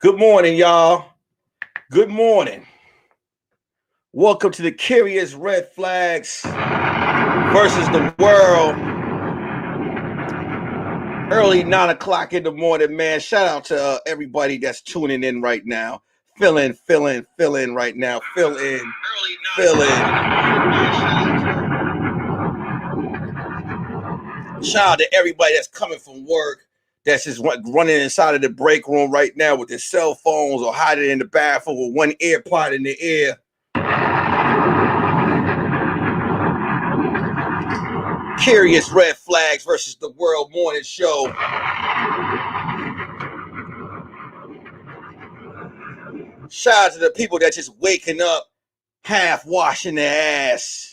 Good morning, y'all. Good morning. Welcome to the Curious Red Flags versus the World. Early 9 o'clock in the morning, man. Shout out to everybody that's tuning in right now. Fill in right now. Fill in. Shout out to everybody that's coming from work, that's just running inside of the break room right now with their cell phones or hiding in the bathroom with one earpod in their ear. Curious Red Flags versus the World Morning Show. Shout out to the people that just waking up, half washing their ass.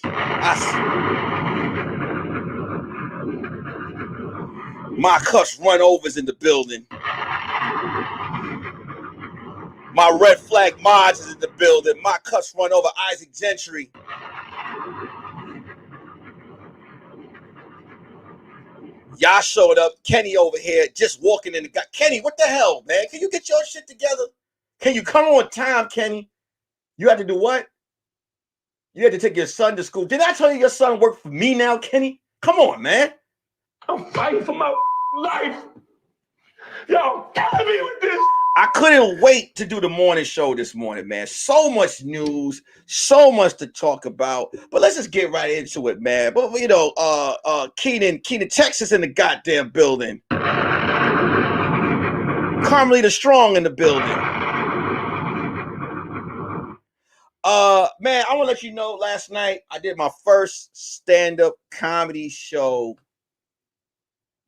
My cuss run overs in the building. My red flag mods is in the building. My cuss run over Isaac Gentry. Y'all showed up. Kenny over here just walking in the guy. Kenny, what the hell, man? Can you get your shit together? Can you come on time, Kenny? You had to do what? You had to take your son to school. Did I tell you your son worked for me now, Kenny? Come on, man. I'm fighting for my life. Yo, killing me with this. I couldn't wait to do the morning show this morning, man. So much news, so much to talk about. But let's just get right into it, man. But you know, Keenan, Texas in the goddamn building. Carmelita Strong in the building. Man, I want to let you know, last night I did my first stand-up comedy show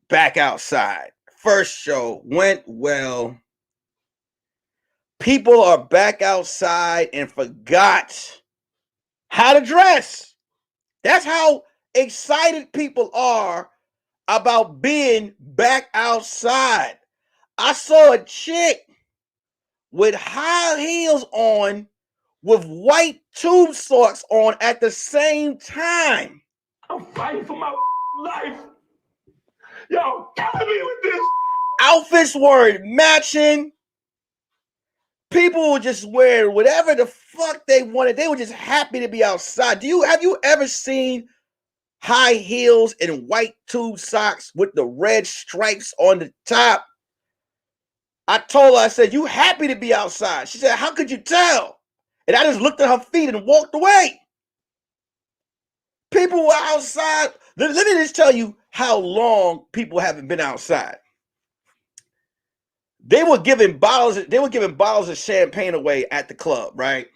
back outside. First show went well. People are back outside and forgot how to dress. That's how excited people are about being back outside. I saw a chick with high heels on with white tube socks on at the same time. I'm fighting for my life. Yo, killing me with this. Outfits weren't matching. People were just wearing whatever the fuck they wanted. They were just happy to be outside. Have you ever seen high heels and white tube socks with the red stripes on the top? I told her, I said, you happy to be outside? She said, how could you tell? And I just looked at her feet and walked away. People were outside. Let me just tell you how long people haven't been outside. They were giving bottles of champagne away at the club, right?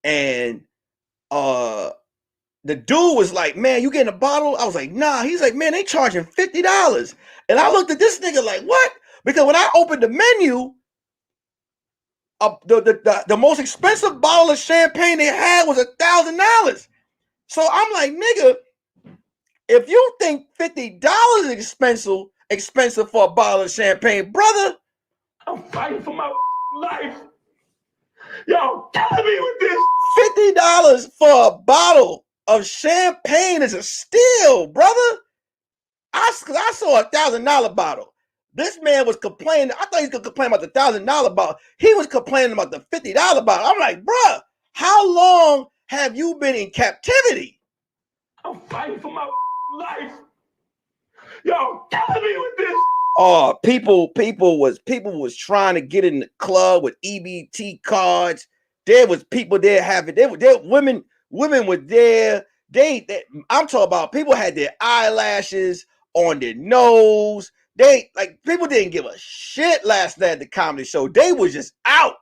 And the dude was like, man, you getting a bottle? I was like, nah. He's like, man, they charging $50. And I looked at this nigga like, what? Because when I opened the menu, the most expensive bottle of champagne they had was $1,000. So I'm like, nigga, if you think $50 is expensive for a bottle of champagne, brother, I'm fighting for my life. Yo, killing me with this. $50 for a bottle of champagne is a steal, brother. I saw $1,000 bottle. This man was complaining. I thought he was going to complain about the $1,000 bottle. He was complaining about the $50 bottle. I'm like, bruh, how long have you been in captivity? I'm fighting for my life. Yo, killing me with this. Oh, people was trying to get in the club with EBT cards. There was people there having women were there. I'm talking about people had their eyelashes on their nose. People didn't give a shit last night at the comedy show. They was just out.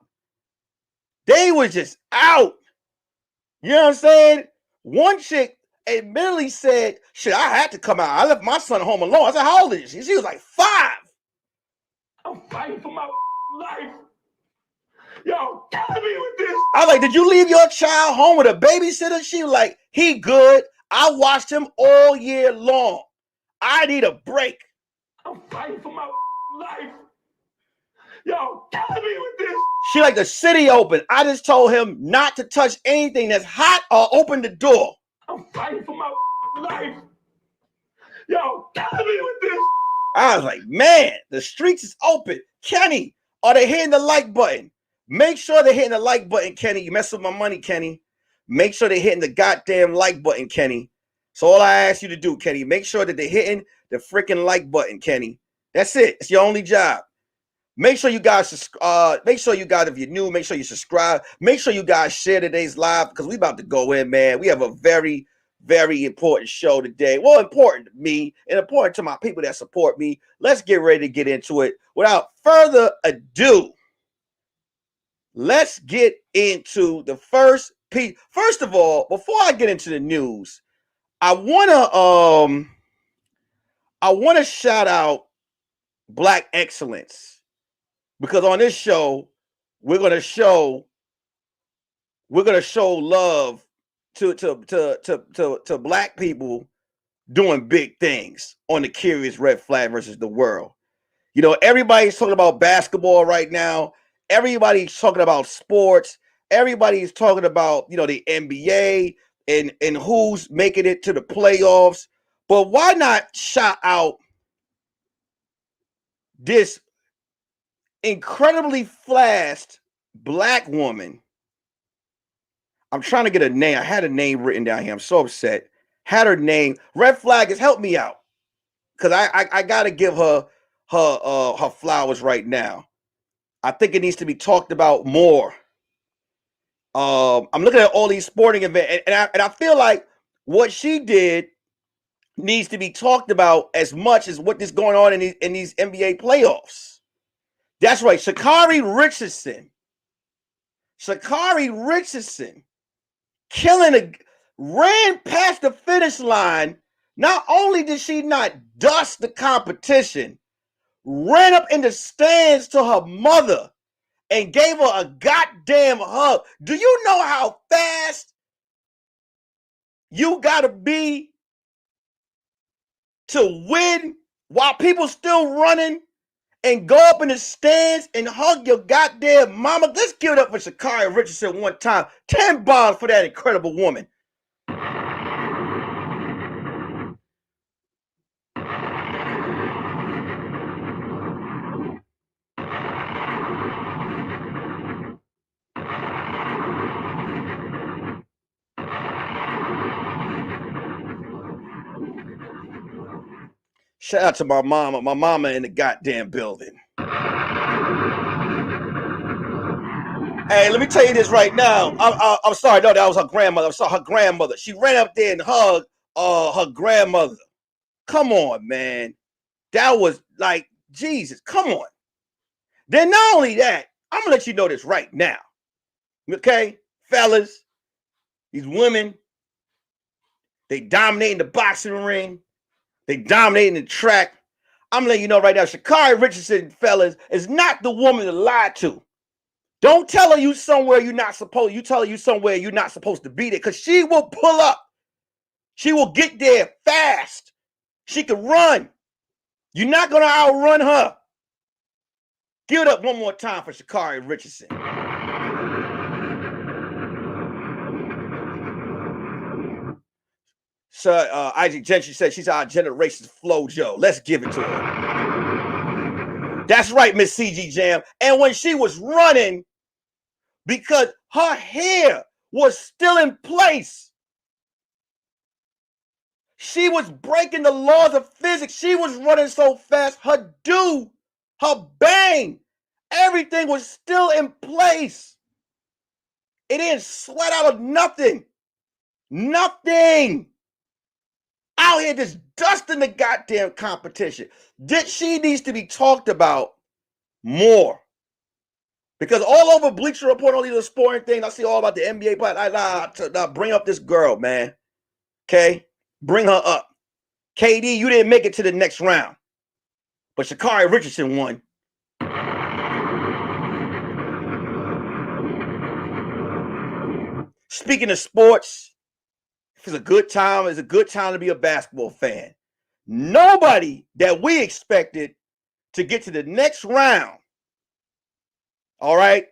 You know what I'm saying? One chick admittedly said, shit, I had to come out. I left my son home alone. I said, how old is she? She was like 5. I'm fighting for my life. Yo, killing me with this. I was like, did you leave your child home with a babysitter? She was like, he good. I watched him all year long. I need a break. I'm fighting for my life. Yo, killing me with this. She like, the city open. I just told him not to touch anything that's hot or open the door. I'm fighting for my life. Yo, killing me with this. I was like, man, the streets is open. Kenny, Are they hitting the like button? Make sure they're hitting the like button, Kenny. You mess with my money, Kenny. Make sure they're hitting the goddamn like button, Kenny. So all I ask you to do, Kenny, make sure that they're hitting the freaking like button, Kenny. That's it. It's your only job. Make sure you guys, if you're new, make sure you subscribe. Make sure you guys share today's live because we about to go in, man. We have a very, very important show today. Well, important to me and important to my people that support me. Let's get ready to get into it. Without further ado, let's get into the first piece. First of all, before I get into the news, I wanna shout out Black Excellence. Because on this show, we're gonna show love to black people doing big things on the Curious Red Flag versus the World. You know, everybody's talking about basketball right now. Everybody's talking about sports. Everybody's talking about, you know, the NBA and who's making it to the playoffs. But why not shout out this incredibly flashed black woman? I'm trying to get a name. I had a name written down here. I'm so upset. Had her name. Red Flag has helped me out. Because I gotta give her flowers right now. I think it needs to be talked about more. I'm looking at all these sporting events, and I feel like what she did needs to be talked about as much as what is going on in these NBA playoffs. That's right, Sha'Carri Richardson. Ran past the finish line. Not only did she not dust the competition, ran up in the stands to her mother and gave her a goddamn hug. Do you know how fast you gotta be to win while people still running and go up in the stands and hug your goddamn mama? Let's give it up for Sha'Carri Richardson one time. 10 balls for that incredible woman. Shout out to my mama in the goddamn building. Hey, let me tell you this right now. I'm sorry, no, that was her grandmother. I'm sorry, her grandmother. She ran up there and hugged her grandmother. Come on, man. That was like, Jesus, come on. Then not only that, I'm gonna let you know this right now. Okay, fellas, these women, they dominating the boxing ring, they dominating the track. I'm letting you know right now, Sha'Carri Richardson, fellas, is not the woman to lie to. Don't tell her you somewhere you're not supposed. You tell her you somewhere you're not supposed to be there, because she will pull up. She will get there fast. She can run. You're not gonna outrun her. Give it up one more time for Sha'Carri Richardson. So Isaac Gentry said she's our generation's Flojo. Let's give it to her. That's right, Miss CG Jam. And when she was running, because her hair was still in place, she was breaking the laws of physics. She was running so fast, her do, her bang, everything was still in place. It didn't sweat out of nothing. Nothing. Out here just dusting the goddamn competition. She needs to be talked about more. Because all over Bleacher Report, all these sporting things, I see all about the NBA, but I bring up this girl, man. Okay? Bring her up. KD, you didn't make it to the next round. But Sha'Carri Richardson won. Speaking of sports, it's a good time. It's a good time to be a basketball fan. Nobody that we expected to get to the next round, all right,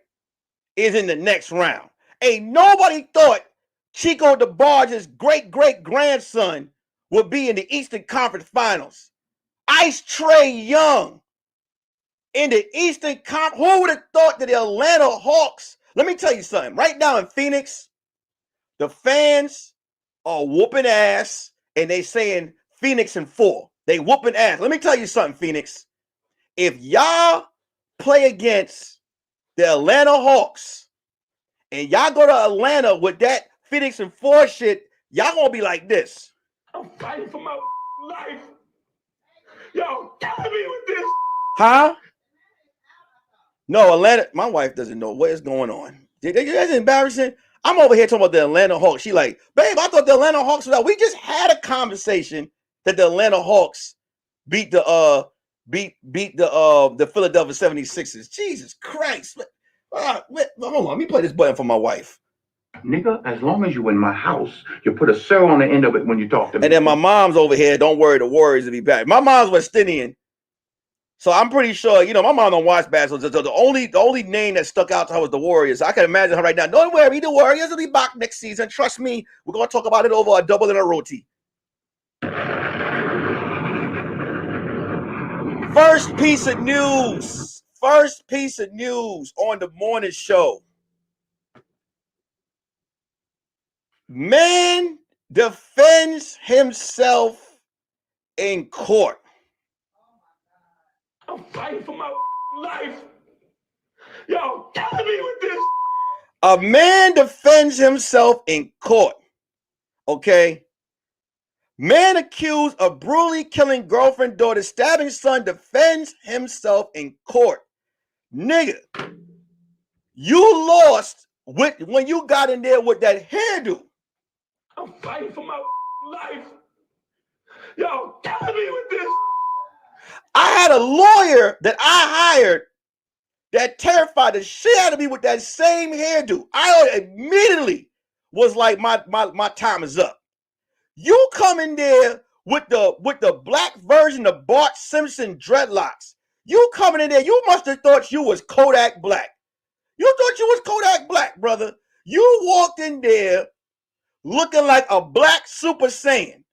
is in the next round. Ain't nobody thought Chico DeBarge's great-great-grandson would be in the Eastern Conference Finals. Ice Trae Young in the Eastern Conference. Who would have thought that the Atlanta Hawks? Let me tell you something. Right now in Phoenix, the fans are whooping ass, and they saying Phoenix in 4. They whooping ass. Let me tell you something, Phoenix. If y'all play against the Atlanta Hawks and y'all go to Atlanta with that Phoenix in 4 shit, y'all gonna be like this. I'm fighting for my life. Yo, killing me with this. Huh? No, Atlanta. My wife doesn't know what is going on. That's embarrassing. I'm over here talking about the Atlanta Hawks. She like, babe, I thought the Atlanta Hawks was out. We just had a conversation that the Atlanta Hawks beat the Philadelphia 76ers. Jesus Christ. Hold on, let me play this button for my wife. Nigga, as long as you in my house, you put a sir on the end of it when you talk to me. And then my mom's over here. Don't worry, the Warriors will be back. My mom's West Indian. So I'm pretty sure, my mom don't watch basketball. So the only name that stuck out to her was the Warriors. I can imagine her right now. Don't worry, the Warriors will be back next season. Trust me, we're gonna talk about it over a double and a roti. First piece of news on the morning show. Man defends himself in court. I'm fighting for my life. Yo, killing me with this. A man defends himself in court. Okay. Man accused of brutally killing girlfriend, daughter, stabbing son defends himself in court. Nigga, you lost when you got in there with that hairdo. I'm fighting for my life. Yo, killing me with this. I had a lawyer that I hired that terrified the shit out of me with that same hairdo. I immediately was like, my time is up. You come in there with the black version of Bart Simpson dreadlocks. You coming in there, you must have thought you was Kodak Black. You thought you was Kodak Black, brother. You walked in there looking like a black Super Saiyan.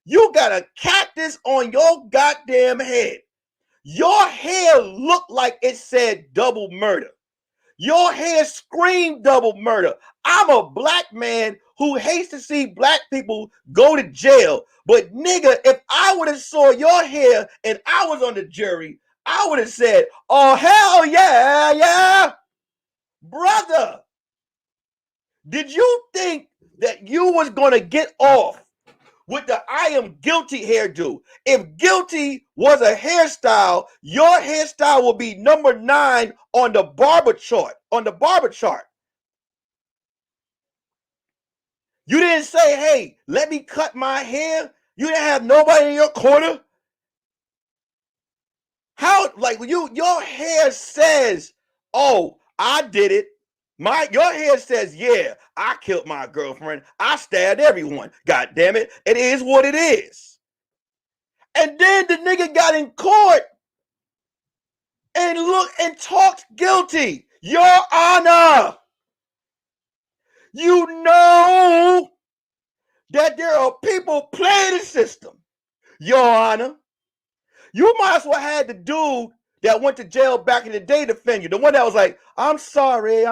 You got a cactus on your goddamn head. Your hair looked like it said double murder. Your hair screamed double murder. I'm a black man who hates to see black people go to jail. But nigga, if I would have saw your hair and I was on the jury, I would have said, oh, hell yeah, yeah. Brother, did you think that you was going to get off with the I am guilty hairdo? If guilty was a hairstyle, your hairstyle will be number 9 on the barber chart. You didn't say, hey, let me cut my hair. You didn't have nobody in your corner. How, like, your hair says, oh, I did it. Your hair says, yeah, I killed my girlfriend. I stabbed everyone. God damn it. It is what it is. And then the nigga got in court and talked guilty. Your Honor, you know that there are people playing the system. Your Honor, you might as well had the dude that went to jail back in the day defend you. The one that was like, I'm sorry.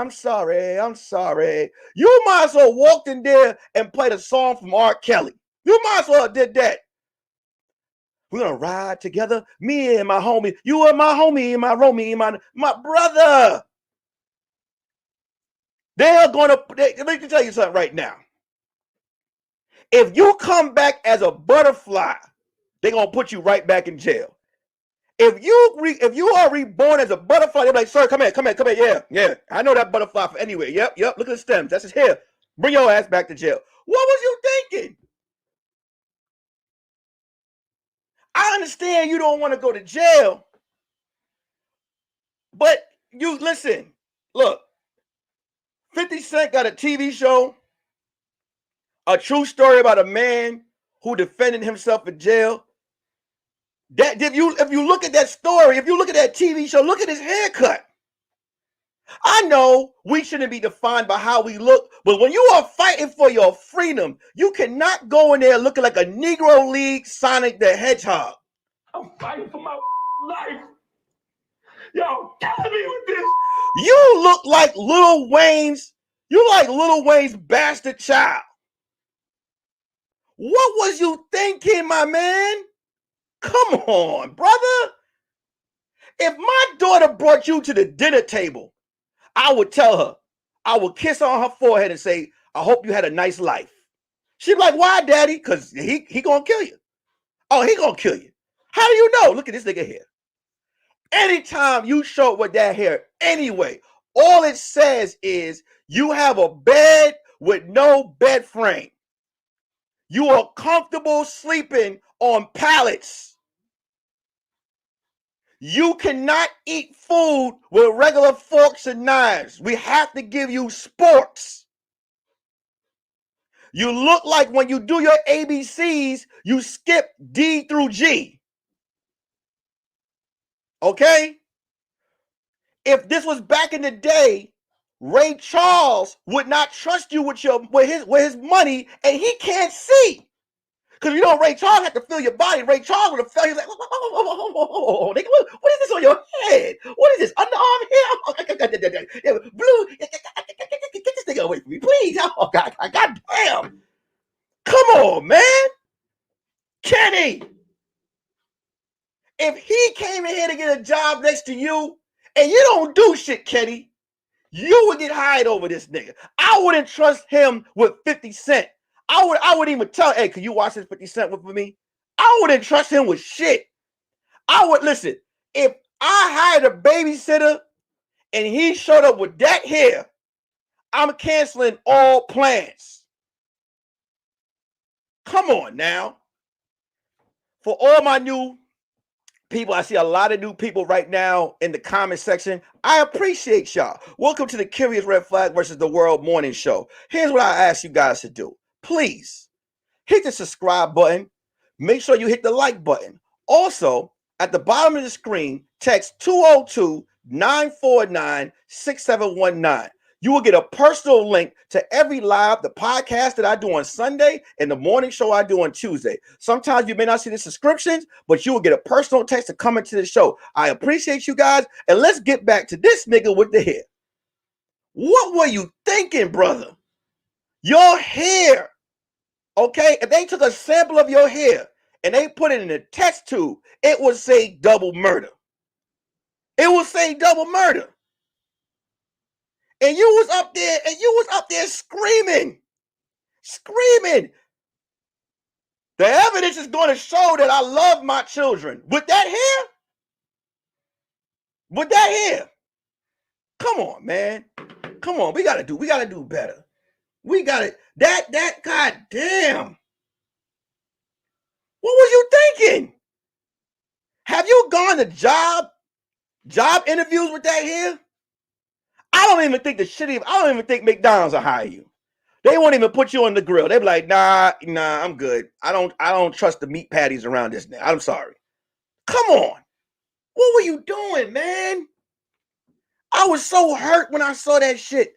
You might as well walked in there and played a song from R. Kelly. You might as well have did that. We're going to ride together, me and my homie. You and my homie, my Romy, my brother. Let me tell you something right now. If you come back as a butterfly, they're going to put you right back in jail. If you are reborn as a butterfly, they're like, sir, come here. Yeah. I know that butterfly from anywhere. Yep. Look at the stems. That's his hair. Bring your ass back to jail. What was you thinking? I understand you don't want to go to jail, but you listen. Look, 50 Cent got a TV show, a true story about a man who defended himself in jail. That if you look at that story, if you look at that TV show, look at his haircut. I know we shouldn't be defined by how we look, but when you are fighting for your freedom, you cannot go in there looking like a Negro League Sonic the Hedgehog. I'm fighting for my life. Yo, killing me with this. You look like Lil Wayne's bastard child. What was you thinking, my man? Come on, brother. If my daughter brought you to the dinner table, I would tell her, I would kiss on her forehead and say, I hope you had a nice life. She'd be like, why, daddy? Because he gonna kill you. Oh, he gonna kill you. How do you know? Look at this nigga here. Anytime you show up with that hair anyway, all it says is you have a bed with no bed frame. You are comfortable sleeping on pallets. You cannot eat food with regular forks and knives. We have to give you sporks. You look like when you do your ABCs, you skip D through G. Okay? If this was back in the day, Ray Charles would not trust you with his money, and he can't see. Because you know Ray Charles had to feel your body. Ray Charles would have felt. He's like, what is this on your head? What is this? Underarm hair? Blue. Get this nigga away from me, please. Oh, God damn. Come on, man. Kenny. If he came in here to get a job next to you, and you don't do shit, Kenny, you would get hired over this nigga. I wouldn't trust him with 50 Cent. I would even tell, hey, can you watch this 50 Cent with me? I wouldn't trust him with shit. I would, listen, if I hired a babysitter and he showed up with that hair, I'm canceling all plans. Come on now. For all my new people, I see a lot of new people right now in the comment section. I appreciate y'all. Welcome to the Curious Red Flag versus the World Morning Show. Here's what I ask you guys to do. Please hit the subscribe button. Make sure you hit the like button. Also, at the bottom of the screen, text 202-949-6719. You will get a personal link to every live, the podcast that I do on Sunday and the morning show I do on Tuesday. Sometimes you may not see the subscriptions, but you will get a personal text to come into the show. I appreciate you guys. And let's get back to this nigga with the hair. What were you thinking, brother? Your hair. Okay, if they took a sample of your hair and they put it in a test tube, it would say double murder. It would say double murder. And you was up there screaming. The evidence is going to show that I love my children. With that hair. Come on, man. Come on, we gotta do better. We gotta, god damn. What was you thinking? Have you gone to job interviews with that hair? I don't even think McDonald's will hire you. They won't even put you on the grill. They be like, nah, I'm good. I don't trust the meat patties around this nigga. I'm sorry. Come on. What were you doing, man? I was so hurt when I saw that shit.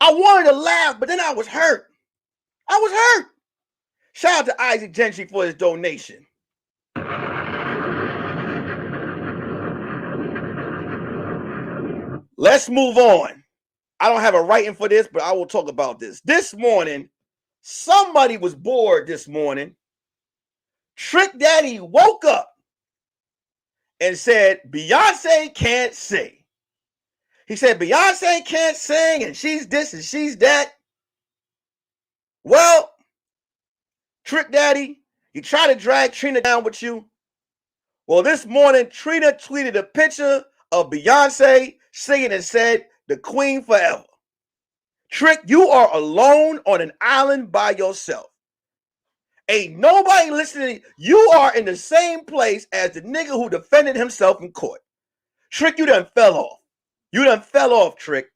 I wanted to laugh, but then I was hurt. Shout out to Isaac Gentry for his donation. Let's move on. I don't have a writing for this, but I will talk about this. This morning, somebody was bored this morning. Trick Daddy woke up and said, Beyonce can't sing. He said, Beyonce can't sing, and she's this and she's that. Well, Trick Daddy, you try to drag Trina down with you. Well, this morning, Trina tweeted a picture of Beyonce singing and said, the queen forever. Trick, you are alone on an island by yourself. Ain't nobody listening. You are in the same place as the nigga who defended himself in court. Trick, you done fell off. Trick.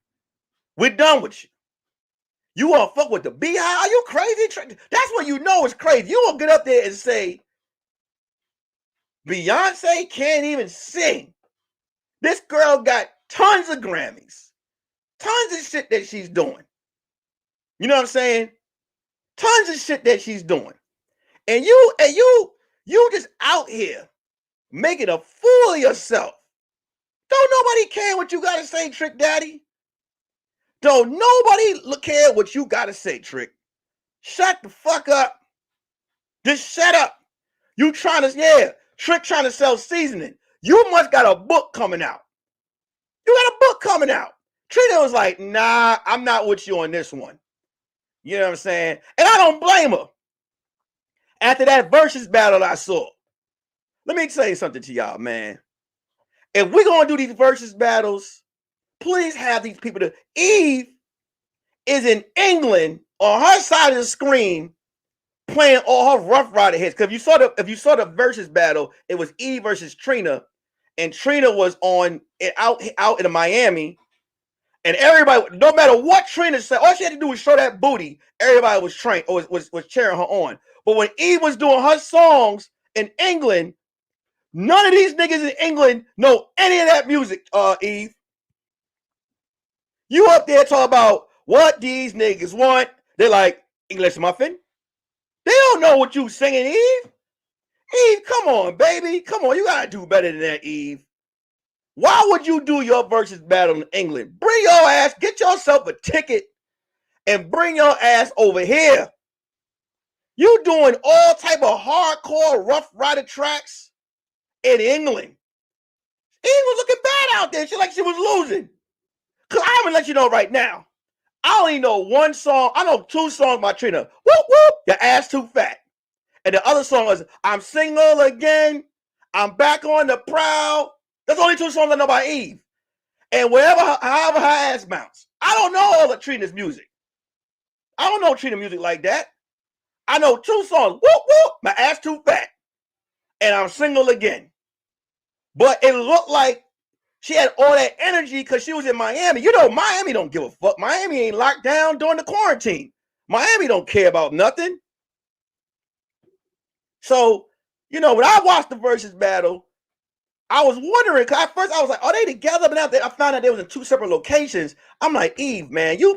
We're done with you. You want to fuck with the Beehive? Are you crazy, Trick? That's what you know is crazy. You won't get up there and say, Beyonce can't even sing. This girl got tons of Grammys. Tons of shit that she's doing. You know what I'm saying? Tons of shit that she's doing. And you just out here making a fool of yourself. Don't nobody care what you gotta say, Trick Daddy. Don't nobody care what you gotta say, Trick. Shut the fuck up. Just shut up. You trying to, Trick trying to sell seasoning. You must got a book coming out. You got a book coming out. Trina was like, nah, I'm not with you on this one. You know what I'm saying? And I don't blame her. After that versus battle I saw, let me tell you something to y'all, man. If we're going to do these versus battles, please have these people to. Eve is in England on her side of the screen playing all her Rough Rider hits. Because if you saw the versus battle, it was Eve versus Trina, and Trina was out in Miami, and everybody, no matter what Trina said, all she had to do was show that booty. Everybody was cheering her on. But when Eve was doing her songs in England, none of these niggas in England know any of that music. Eve, you up there talking about what these niggas want? They're like English muffin. They don't know what you singing, Eve. Eve, come on, baby. Come on, you gotta do better than that, Eve. Why would you do your versus battle in England? Bring your ass, get yourself a ticket, and bring your ass over here. You doing all type of hardcore Rough Rider tracks in England. Eve was looking bad out there. She like she was losing. Cause I'm gonna let you know right now. I only know one song. I know two songs by Trina. Whoop whoop, your ass too fat. And the other song is I'm single again. I'm back on the prowl. That's only two songs I know by Eve. And however her ass bounce. I don't know all of Trina's music. I don't know Trina music like that. I know two songs. Whoop whoop, my ass too fat. And I'm single again. But it looked like she had all that energy because she was in Miami. You know, Miami don't give a fuck. Miami ain't locked down during the quarantine. Miami don't care about nothing. So, you know, when I watched the versus battle, I was wondering, because at first I was like, are they together? But now I found out they was in two separate locations. I'm like, Eve, man, you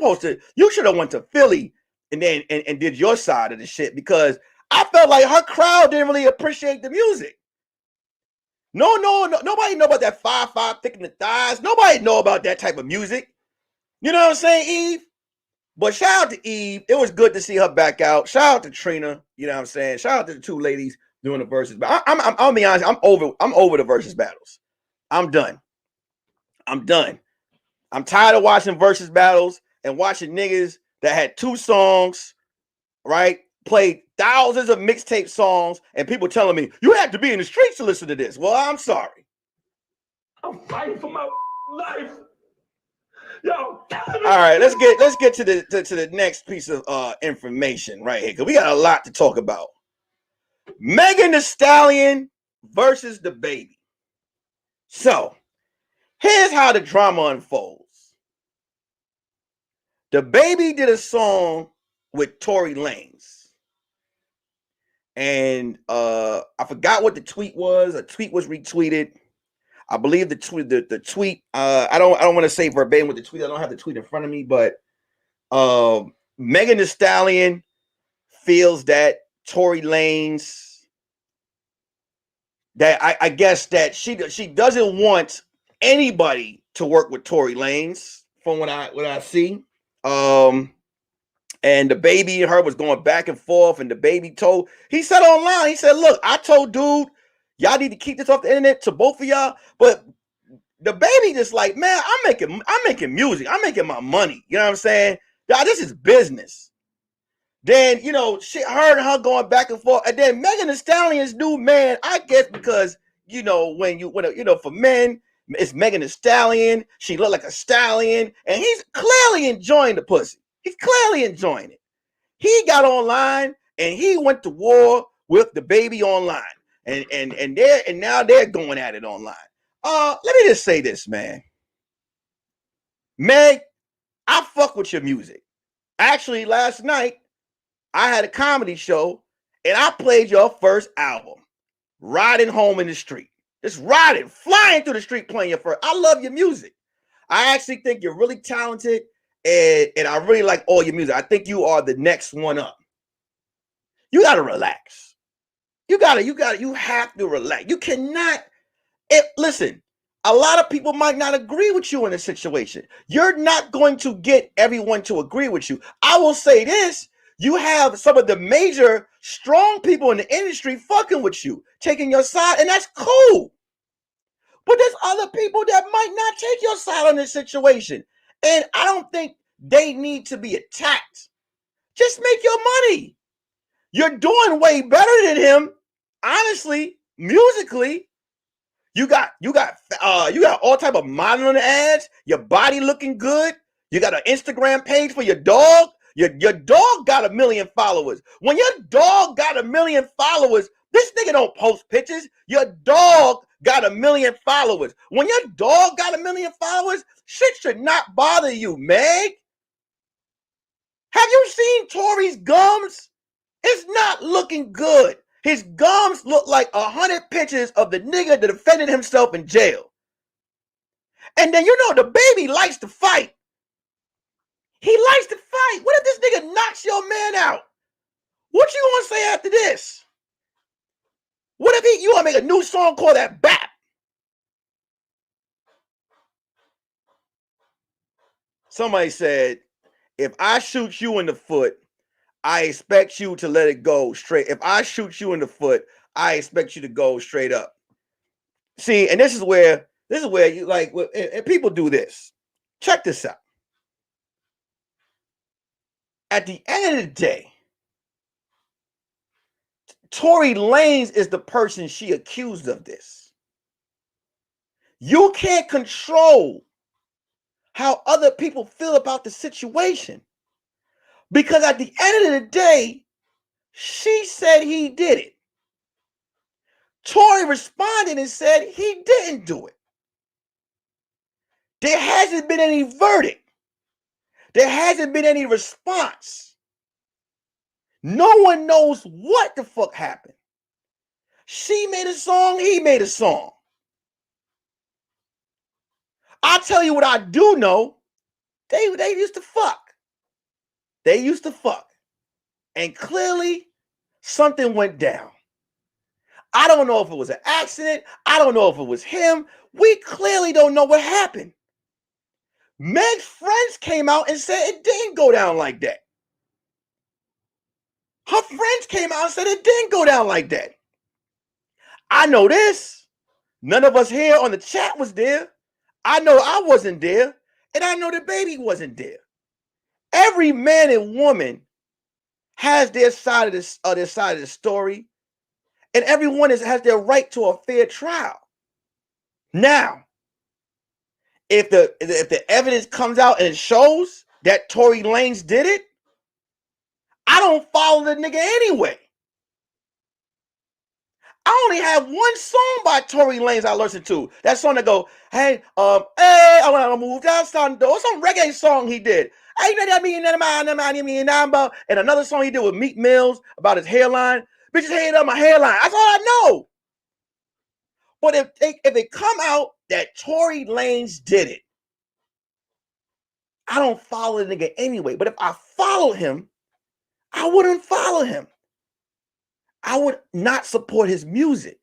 should have went to Philly and then and did your side of the shit, because I felt like her crowd didn't really appreciate the music. No, nobody know about that 5'5" thick in the thighs. Nobody know about that type of music. You know what I'm saying, Eve? But shout out to Eve. It was good to see her back out. Shout out to Trina. You know what I'm saying? Shout out to the two ladies doing the versus. But I'll be honest. I'm over the versus battles. I'm done. I'm tired of watching versus battles and watching niggas that had two songs, right? Played thousands of mixtape songs, and people telling me you have to be in the streets to listen to this. Well, I'm sorry. I'm fighting for my life. Yo. All right, let's get to the next piece of information right here, because we got a lot to talk about. Megan Thee Stallion versus Dababy. So here's how the drama unfolds. Dababy did a song with Tory Lanez, and I forgot what the tweet was. A tweet was retweeted. I believe the tweet. I don't want to say verbatim with the tweet. I don't have the tweet in front of me, but Megan Thee Stallion feels that Tory Lanez, that I guess that she doesn't want anybody to work with Tory Lanez from what I see. And Dababy and her was going back and forth, and Dababy he said online, he said, look, I told dude, y'all need to keep this off the internet to both of y'all. But Dababy just like, man, I'm making music. I'm making my money. You know what I'm saying? Y'all, this is business. Then, you know, her and her going back and forth. And then Megan Thee Stallion's new man, I guess because, you know, when for men, it's Megan Thee Stallion. She looked like a stallion. And he's clearly enjoying the pussy. He's clearly enjoying it. He got online and he went to war with Dababy online. And now they're going at it online. Let me just say this, man. Meg, I fuck with your music. Actually, last night, I had a comedy show and I played your first album, Riding Home in the Street. Just riding, flying through the street playing your first. I love your music. I actually think you're really talented, and I really like all your music. I think you are the next one up. You gotta relax. You have to relax. You cannot. Listen, a lot of people might not agree with you in this situation. You're not going to get everyone to agree with you. I will say this. You have some of the major strong people in the industry fucking with you, taking your side, and that's cool. But there's other people that might not take your side on this situation. And I don't think they need to be attacked. Just make your money. You're doing way better than him, honestly, musically. You got all type of modeling ads, your body looking good. You got an Instagram page for your dog. Your dog got 1 million followers. When your dog got 1 million followers, this nigga don't post pictures. Your dog got 1 million followers. When your dog got 1 million followers, shit should not bother you, Meg. Have you seen Tory's gums? It's not looking good. His gums look like 100 pictures of the nigga that defended himself in jail. And then you know the baby likes to fight. He likes to fight. What if this nigga knocks your man out? What you gonna say after this? What if you wanna make a new song called that Bap? Somebody said, if I shoot you in the foot, I expect you to let it go straight. If I shoot you in the foot, I expect you to go straight up. See, and this is where you like, and people do this. Check this out. At the end of the day, Tory Lanez is the person she accused of this. You can't control how other people feel about the situation. Because at the end of the day, she said he did it. Tory responded and said he didn't do it. There hasn't been any verdict. There hasn't been any response. No one knows what the fuck happened. She made a song, he made a song. I'll tell you what I do know. They used to fuck. They used to fuck. And clearly, something went down. I don't know if it was an accident. I don't know if it was him. We clearly don't know what happened. Meg's friends came out and said it didn't go down like that. Her friends came out and said it didn't go down like that. I know this. None of us here on the chat was there. I know I wasn't there. And I know the baby wasn't there. Every man and woman has their side of the story. And everyone has their right to a fair trial. Now, if the evidence comes out and it shows that Tory Lanez did it, I don't follow the nigga anyway. I only have one song by Tory Lanez I listen to. That song that go, hey, I want to move down some reggae song he did. And another song he did with Meek Mills about his hairline. Bitches hated on my hairline. That's all I know. But if it come out that Tory Lanez did it, I don't follow the nigga anyway. But if I follow him, I wouldn't follow him. I would not support his music.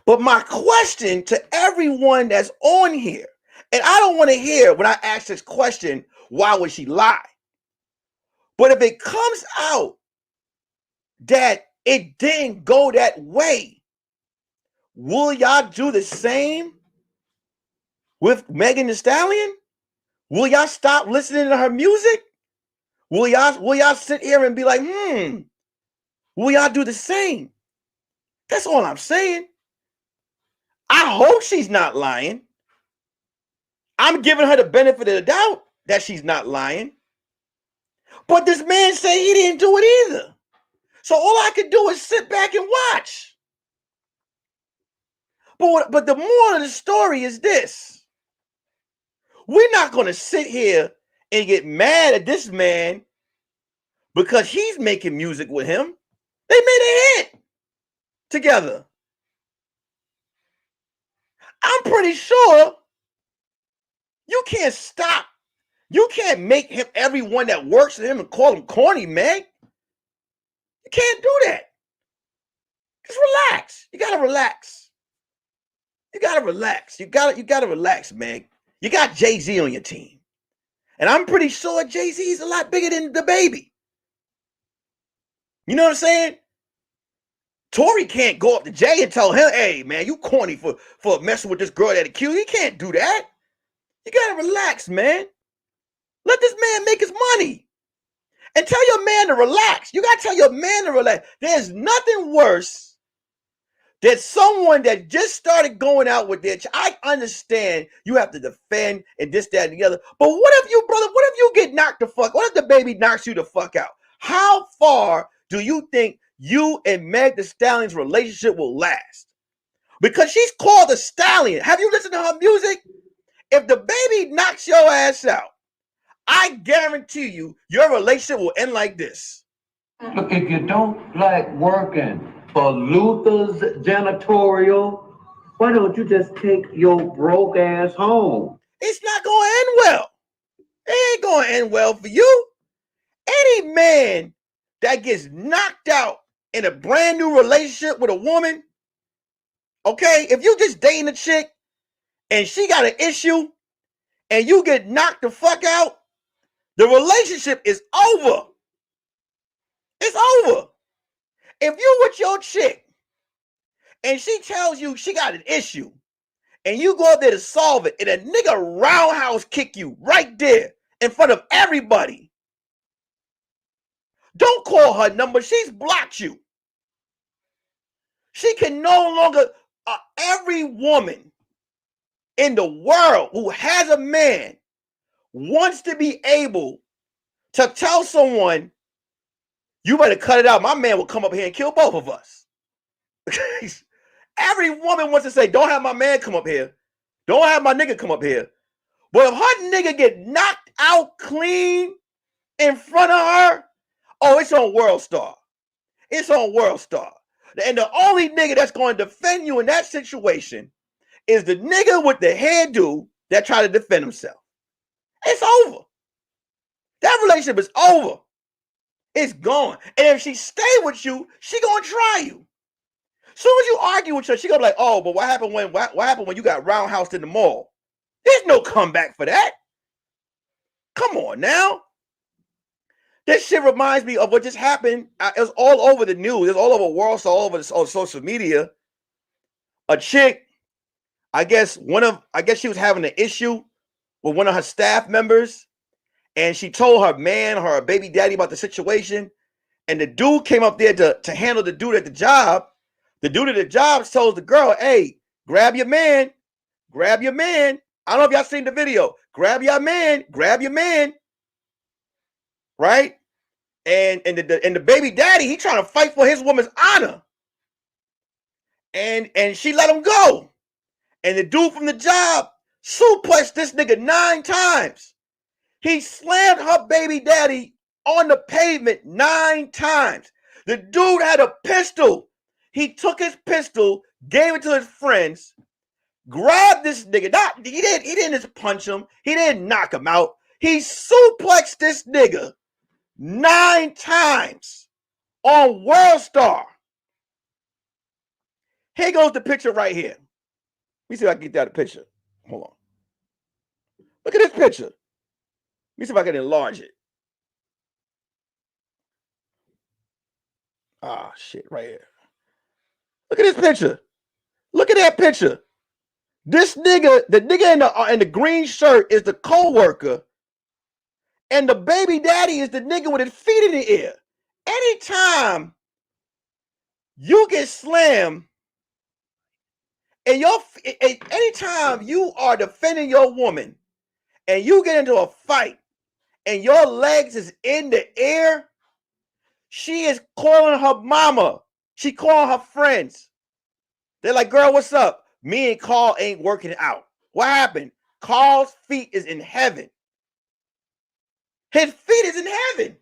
But my question to everyone that's on here, and I don't want to hear when I ask this question, why would she lie? But if it comes out that it didn't go that way, will y'all do the same with Megan Thee Stallion? Will y'all stop listening to her music? Will y'all sit here and be like, will y'all do the same? That's all I'm saying. I hope she's not lying. I'm giving her the benefit of the doubt that she's not lying. But this man said he didn't do it either. So all I could do is sit back and watch. But the moral of the story is this. We're not going to sit here and get mad at this man because he's making music with him. They made a hit together. I'm pretty sure you can't stop. You can't make him everyone that works with him and call him corny, Meg. You can't do that. Just relax. You got to relax. You gotta relax. You gotta relax, man. You got Jay-Z on your team. And I'm pretty sure Jay-Z is a lot bigger than Dababy. You know what I'm saying? Tory can't go up to Jay and tell him, hey, man, you corny for messing with this girl that accused. He can't do that. You gotta relax, man. Let this man make his money. And tell your man to relax. You gotta tell your man to relax. There's nothing worse than someone that just started going out with their I understand you have to defend and this, that, and the other. But what if you, brother, what if you get knocked the fuck? What if the baby knocks you the fuck out? How far do you think you and Meg Thee Stallion's relationship will last? Because she's called a stallion. Have you listened to her music? If the baby knocks your ass out, I guarantee you your relationship will end like this. Look, if you don't like working for Luther's janitorial, why don't you just take your broke ass home? It's not going to end well. It ain't going to end well for you. Any man that gets knocked out in a brand new relationship with a woman, okay, if you just dating a chick and she got an issue and you get knocked the fuck out, the relationship is over. It's over. If you with your chick and she tells you she got an issue and you go up there to solve it and a nigga roundhouse kick you right there in front of everybody, don't call her number. She's blocked you. She can no longer, every woman in the world who has a man wants to be able to tell someone, you better cut it out. My man will come up here and kill both of us. Every woman wants to say, don't have my man come up here. Don't have my nigga come up here. But if her nigga get knocked out clean in front of her, oh, it's on World Star. It's on World Star. And the only nigga that's going to defend you in that situation is the nigga with the hairdo that tried to defend himself. It's over. That relationship is over. It's gone. And if she stay with you, she gonna try you. Soon as you argue with her, she gonna be like, oh, but what happened when you got roundhoused in the mall? There's no comeback for that. Come on now. This shit reminds me of what just happened. It was all over the news. It's all over the world, so all over on social media. A chick, I guess she was having an issue with one of her staff members, and she told her man, her baby daddy, about the situation. And the dude came up there to handle the dude at the job. The dude at the job tells the girl, hey, grab your man. Grab your man. I don't know if y'all seen the video. Grab your man. Grab your man. Right? And the baby daddy, he trying to fight for his woman's honor. And she let him go. And the dude from the job suplexed this nigga 9 times. He slammed her baby daddy on the pavement 9 times. The dude had a pistol. He took his pistol, gave it to his friends, grabbed this nigga. He didn't just punch him. He didn't knock him out. He suplexed this nigga 9 times on World Star. Here goes the picture right here. Let me see if I can get that picture. Hold on. Look at this picture. Let me see if I can enlarge it. Ah, shit, right here. Look at this picture. Look at that picture. This nigga, the nigga in the green shirt is the co-worker, and the baby daddy is the nigga with his feet in the air. Anytime you get slammed, and anytime you are defending your woman, and you get into a fight, and your legs is in the air, she is calling her mama. She calling her friends. They're like, girl, what's up? Me and Carl ain't working out. What happened? Carl's feet is in heaven. His feet is in heaven.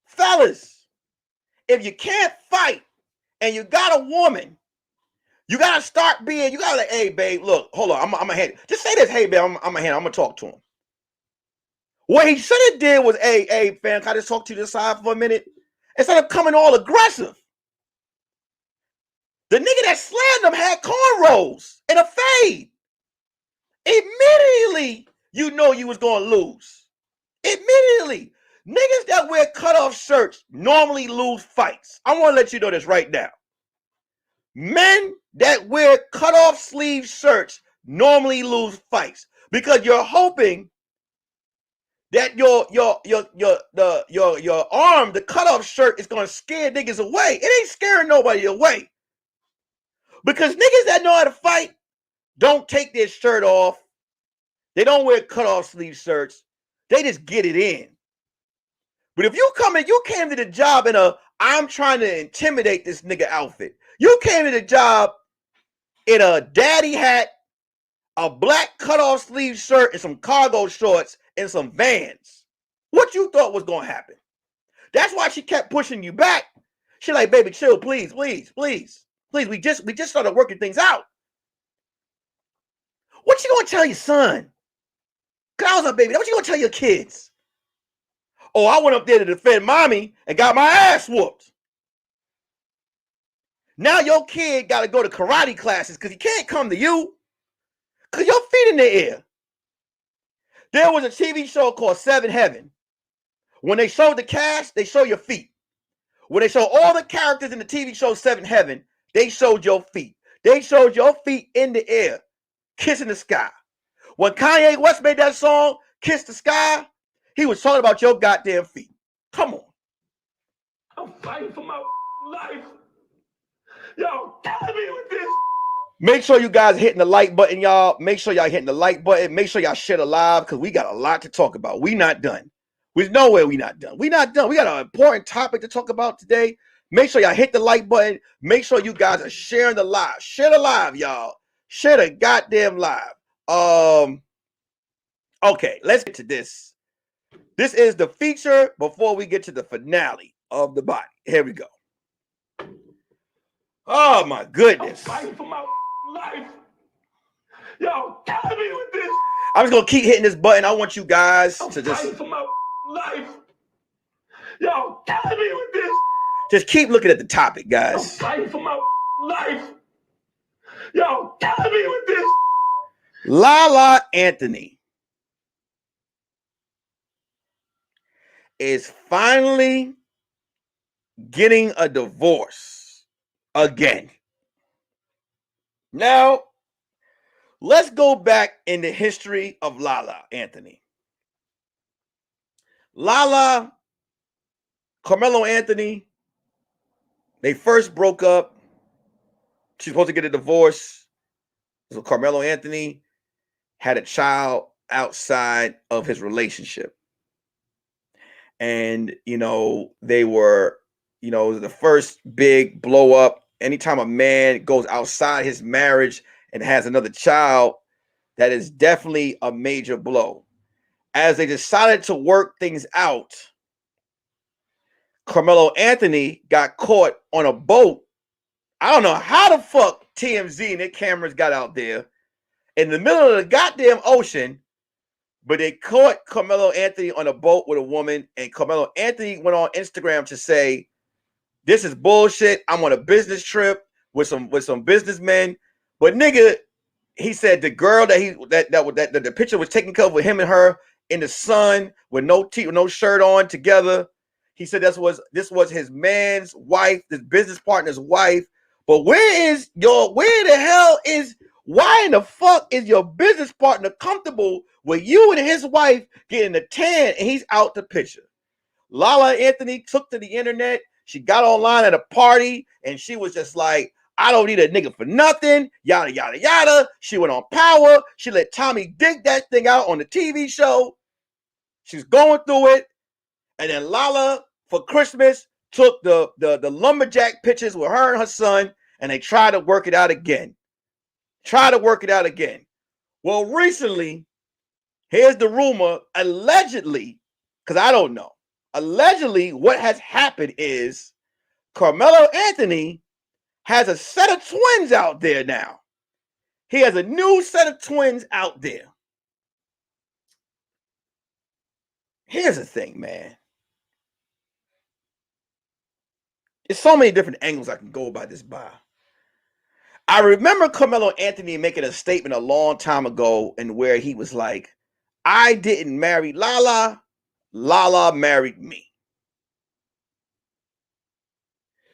Fellas, if you can't fight and you got a woman, you got to start being, you got to like, hey, babe, look, hold on. I'm going to hand it. Just say this, hey, babe, I'm going to talk to him. What he should have did was, hey, fam, can I just talk to you this side for a minute? Instead of coming all aggressive. The nigga that slammed him had cornrows and a fade. Immediately, you know you was going to lose. Immediately. Niggas that wear cutoff shirts normally lose fights. I want to let you know this right now. Men that wear cutoff sleeve shirts normally lose fights because you're hoping that your arm, the cutoff shirt, is gonna scare niggas away. It ain't scaring nobody away. Because niggas that know how to fight don't take their shirt off. They don't wear cutoff sleeve shirts. They just get it in. But if you came to the job in a I'm trying to intimidate this nigga outfit. You came to the job in a daddy hat, a black cutoff sleeve shirt, and some cargo shorts and some Vans. What you thought was gonna happen? That's why she kept pushing you back. She like, baby, chill, please, please, please, please. We just started working things out. What you gonna tell your son? Cause I was like, baby, what you gonna tell your kids? Oh, I went up there to defend mommy and got my ass whooped. Now your kid got to go to karate classes because he can't come to you because your feet in the air. There was a TV show called Seven Heaven. When they showed the cast, they show your feet. When they show all the characters in the TV show Seven Heaven, they showed your feet. They showed your feet in the air, kissing the sky. When Kanye West made that song, Kiss the Sky, he was talking about your goddamn feet. Come on. I'm fighting for my life. Yo, killing me with this. Make sure you guys hitting the like button, y'all. Make sure y'all hitting the like button. Make sure y'all share the live because we got a lot to talk about. We not done. There's nowhere we not done. We not done. We got an important topic to talk about today. Make sure y'all hit the like button. Make sure you guys are sharing the live. Share the live, y'all. Share the goddamn live. Okay, let's get to this. This is the feature before we get to the finale of the body. Here we go. Oh my goodness. I'm fighting for my life. Yo, killing me with this. I'm just gonna keep hitting this button. I want you guys to just fighting for my life. Yo, killing me with this. Just keep looking at the topic, guys. I'm fighting for my life. Yo, killing me with this. Lala Anthony is finally getting a divorce again. Now, let's go back in the history of Lala Anthony. Lala, Carmelo Anthony, they first broke up. She's supposed to get a divorce. So Carmelo Anthony had a child outside of his relationship. And, they were, the first big blow up. Anytime a man goes outside his marriage and has another child, that is definitely a major blow. As they decided to work things out, Carmelo Anthony got caught on a boat. I don't know how the fuck TMZ and their cameras got out there in the middle of the goddamn ocean, but they caught Carmelo Anthony on a boat with a woman, and Carmelo Anthony went on Instagram to say, "This is bullshit. I'm on a business trip with some businessmen." But nigga, he said the girl that the picture was taken cover with him and her in the sun with no shirt on together. He said this was his man's wife, his business partner's wife. But why in the fuck is your business partner comfortable with you and his wife getting a tan and he's out the picture? Lala Anthony took to the internet. She got online at a party and she was just like, I don't need a nigga for nothing, yada, yada, yada. She went on Power. She let Tommy dig that thing out on the TV show. She's going through it. And then Lala, for Christmas, took the lumberjack pictures with her and her son, and they tried to work it out again. Well, recently, here's the rumor, allegedly, because I don't know. Allegedly, what has happened is Carmelo Anthony has a set of twins out there now. He has a new set of twins out there. Here's the thing, man. There's so many different angles I can go about this by. I remember Carmelo Anthony making a statement a long time ago, and where he was like, "I didn't marry Lala, Lala married me."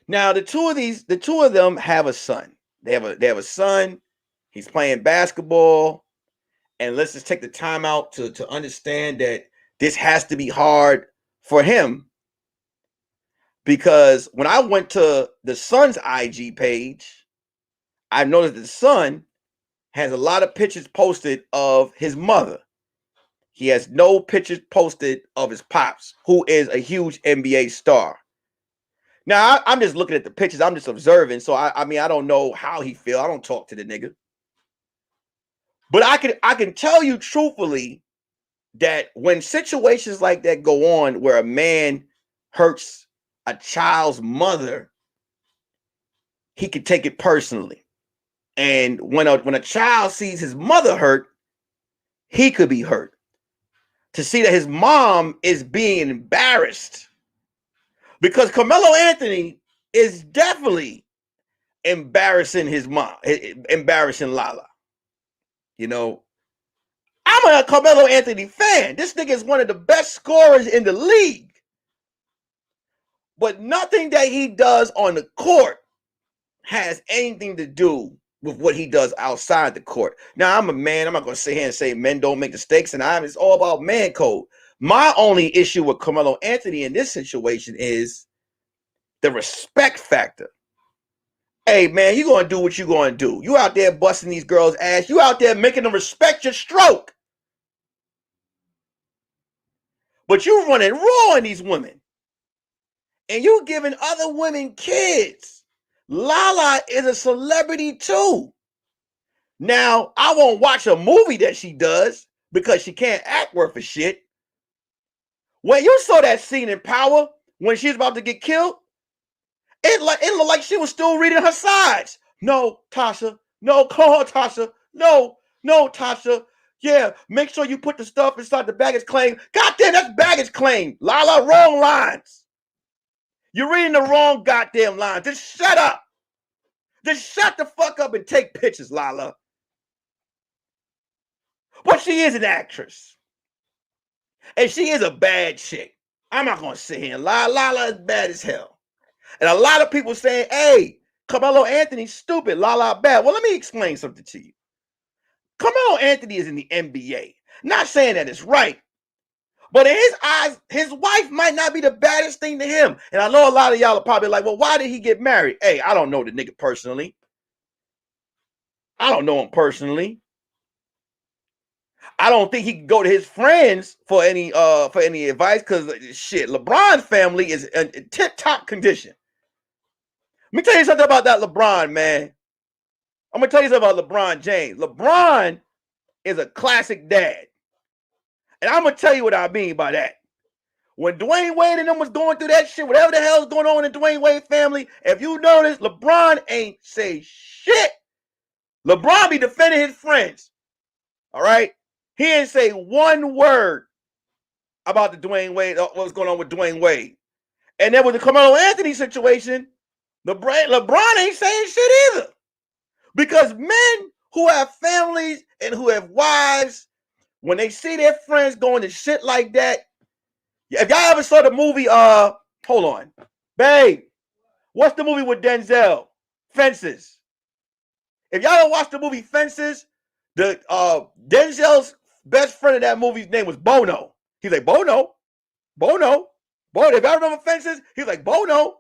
Now the two of them have a son. They have a son. He's playing basketball, and let's just take the time out to understand that this has to be hard for him, because when I went to the son's IG page, I noticed the son has a lot of pictures posted of his mother. He has no pictures posted of his pops, who is a huge NBA star. Now, I'm just looking at the pictures. I'm just observing. So, I mean, I don't know how he feel. I don't talk to the nigga. But I can tell you truthfully that when situations like that go on where a man hurts a child's mother, he can take it personally. And when a child sees his mother hurt, he could be hurt. To see that his mom is being embarrassed, because Carmelo Anthony is definitely embarrassing his mom, embarrassing Lala. You know, I'm a Carmelo Anthony fan. This nigga is one of the best scorers in the league. But nothing that he does on the court has anything to do with what he does outside the court. Now, I'm a man. I'm not going to sit here and say men don't make mistakes, and it's all about man code. My only issue with Carmelo Anthony in this situation is the respect factor. Hey, man, you going to do what you going to do. You out there busting these girls' ass. You out there making them respect your stroke. But you running raw on these women. And you giving other women kids. Lala is a celebrity too. Now, I won't watch a movie that she does because she can't act worth a shit. When you saw that scene in Power, when she's about to get killed, it looked like she was still reading her sides. No, Tasha. No, call her, Tasha. No, Tasha. Yeah, make sure you put the stuff inside the baggage claim. Goddamn, that's baggage claim. Lala, wrong lines. You're reading the wrong goddamn lines. Just shut up. Just shut the fuck up and take pictures, Lala. But she is an actress. And she is a bad chick. I'm not going to sit here and lie. Lala is bad as hell. And a lot of people saying, hey, Carmelo Anthony's stupid. Lala bad. Well, let me explain something to you. Carmelo Anthony is in the NBA. Not saying that it's right. But in his eyes, his wife might not be the baddest thing to him. And I know a lot of y'all are probably like, well, why did he get married? Hey, I don't know the nigga personally. I don't know him personally. I don't think he can go to his friends for any advice, because shit, LeBron's family is in tip-top condition. Let me tell you something about that LeBron, man. I'm going to tell you something about LeBron James. LeBron is a classic dad. And I'm going to tell you what I mean by that. When Dwayne Wade and them was going through that shit, whatever the hell's going on in the Dwayne Wade family, if you notice, LeBron ain't say shit. LeBron be defending his friends. All right? He didn't say one word about the Dwayne Wade, what's going on with Dwayne Wade. And then with the Carmelo Anthony situation, LeBron ain't saying shit either. Because men who have families and who have wives, when they see their friends going to shit like that, if y'all ever saw the movie, hold on. Babe, what's the movie with Denzel? Fences. If y'all don't watch the movie Fences, the Denzel's best friend in that movie's name was Bono. He's like, Bono. If y'all remember Fences, he's like, Bono.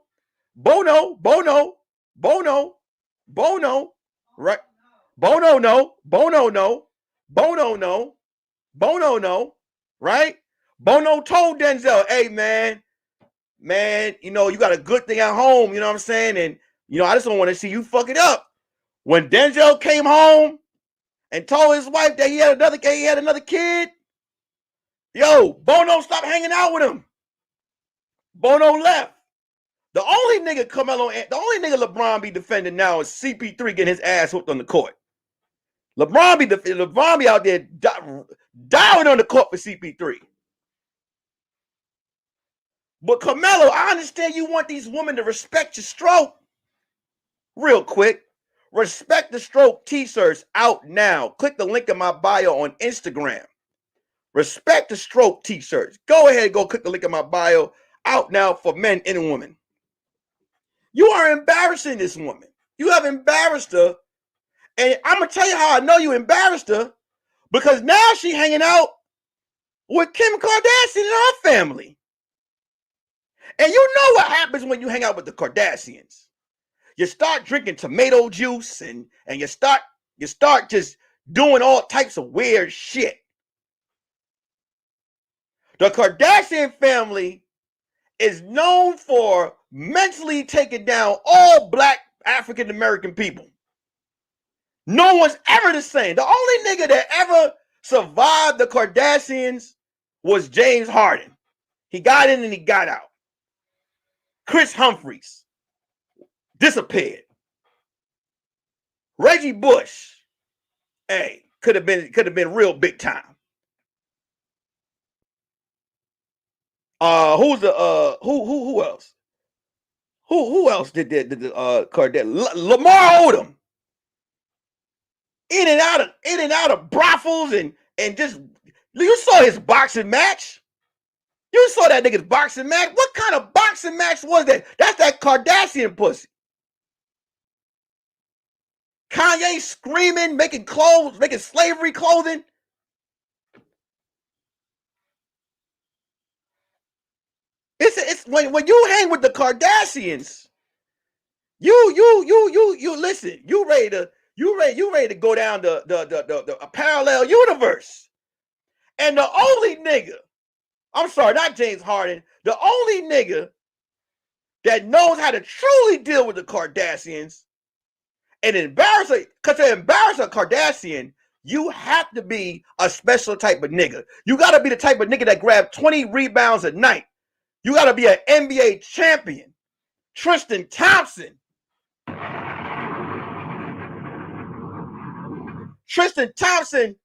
Right? Bono no. Right? Bono told Denzel, hey, man, you know, you got a good thing at home, you know what I'm saying? And, you know, I just don't want to see you fuck it up. When Denzel came home and told his wife that he had another kid, yo, Bono stopped hanging out with him. Bono left. The only nigga LeBron be defending now is CP3 getting his ass whooped on the court. LeBron be out there dying on the court for CP3. But Carmelo, I understand you want these women to respect your stroke. Real quick. Respect the Stroke t-shirts out now. Click the link in my bio on Instagram. Respect the Stroke t-shirts. Go ahead and go click the link in my bio out now for men and women. You are embarrassing this woman. You have embarrassed her. And I'm going to tell you how I know you embarrassed her, because now she hanging out with Kim Kardashian and her family. And you know what happens when you hang out with the Kardashians. You start drinking tomato juice and you start just doing all types of weird shit. The Kardashian family is known for mentally taking down all black African American people. No one's ever the same. The only nigga that ever survived the Kardashians was James Harden. He got in and he got out. Chris Humphries disappeared. Reggie Bush, hey, could have been real big time. Who's the who else? Who else did the Kardashian? Lamar Odom. In and out of brothels and just, you saw his boxing match. You saw that nigga's boxing match. What kind of boxing match was that? That's that Kardashian pussy. Kanye screaming, making clothes, making slavery clothing. It's when you hang with the Kardashians, you listen. You ready to go down the parallel universe. And the only nigga, I'm sorry, not James Harden, the only nigga that knows how to truly deal with the Kardashians and embarrass her, because to embarrass a Kardashian, you have to be a special type of nigga. You got to be the type of nigga that grab 20 rebounds a night. You got to be an NBA champion. Tristan Thompson. Tristan Thompson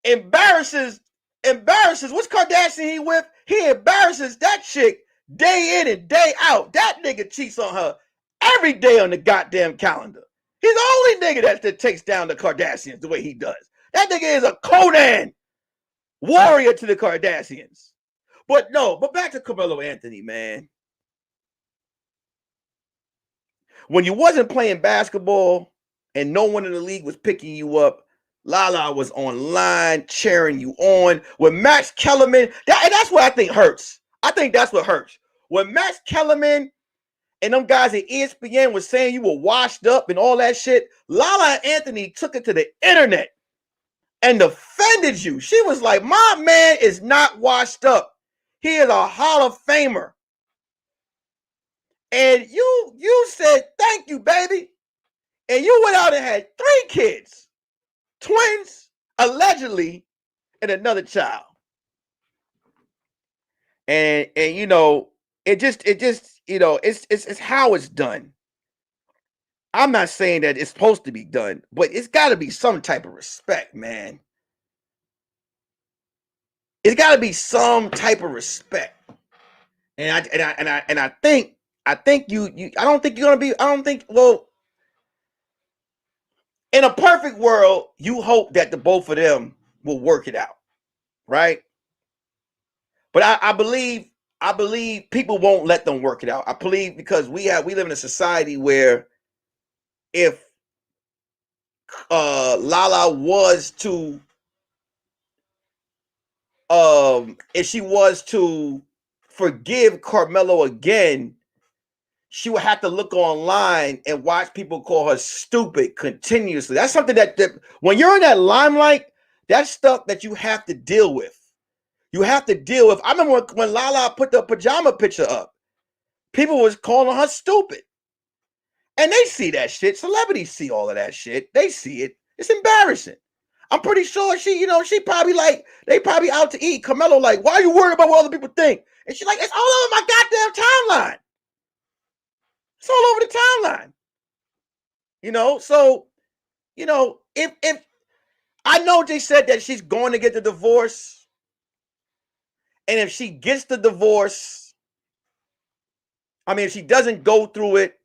embarrasses, what's Kardashian he with? He embarrasses that chick day in and day out. That nigga cheats on her every day on the goddamn calendar. He's the only nigga that takes down the Kardashians the way he does. That nigga is a Conan warrior to the Kardashians. But back to Carmelo Anthony, man. When you wasn't playing basketball and no one in the league was picking you up, Lala was online cheering you on. When Max Kellerman, that's what I think hurts. I think that's what hurts. When Max Kellerman and them guys at ESPN was saying you were washed up and all that shit, Lala and Anthony took it to the internet and defended you. She was like, my man is not washed up. He is a Hall of Famer. And you said, thank you, baby. And you went out and had 3 kids, twins, allegedly, and another child. And you know, it just, you know, it's how it's done. I'm not saying that it's supposed to be done, but it's got to be some type of respect, man. It's got to be some type of respect. And I think you I don't think you're gonna be. I don't think. Well, in a perfect world, you hope that the both of them will work it out, right? But I believe people won't let them work it out. I believe because we live in a society where if Lala was to if she was to forgive Carmelo again, she would have to look online and watch people call her stupid continuously. That's something that when you're in that limelight, that's stuff that you have to deal with. You have to deal with. I remember when Lala put the pajama picture up, people was calling her stupid. And they see that shit. Celebrities see all of that shit. They see it. It's embarrassing. I'm pretty sure she probably like, they probably out to eat. Carmelo like, why are you worried about what other people think? And she's like, it's all over my goddamn timeline. It's all over the timeline. You know, so, you know, if I know they said that she's going to get the divorce, and if she gets the divorce, I mean, if she doesn't go through it,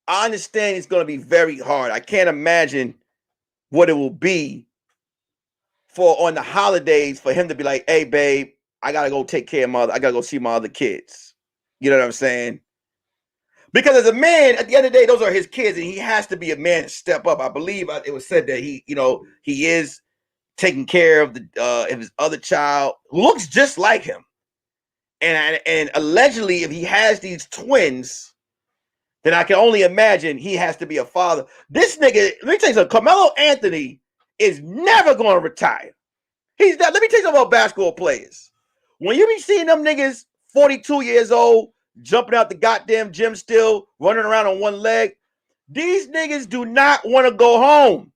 I understand it's going to be very hard. I can't imagine what it will be for on the holidays for him to be like, hey, babe, I got to go take care of I got to go see my other kids. You know what I'm saying? Because as a man, at the end of the day, those are his kids, and he has to be a man to step up. I believe it was said that he is taking care of his other child who looks just like him. And allegedly, if he has these twins, then I can only imagine he has to be a father. This nigga, let me tell you something, Carmelo Anthony is never going to retire. He's not. Let me tell you something about basketball players. When you be seeing them niggas 42 years old, jumping out the goddamn gym still, running around on one leg, these niggas do not want to go home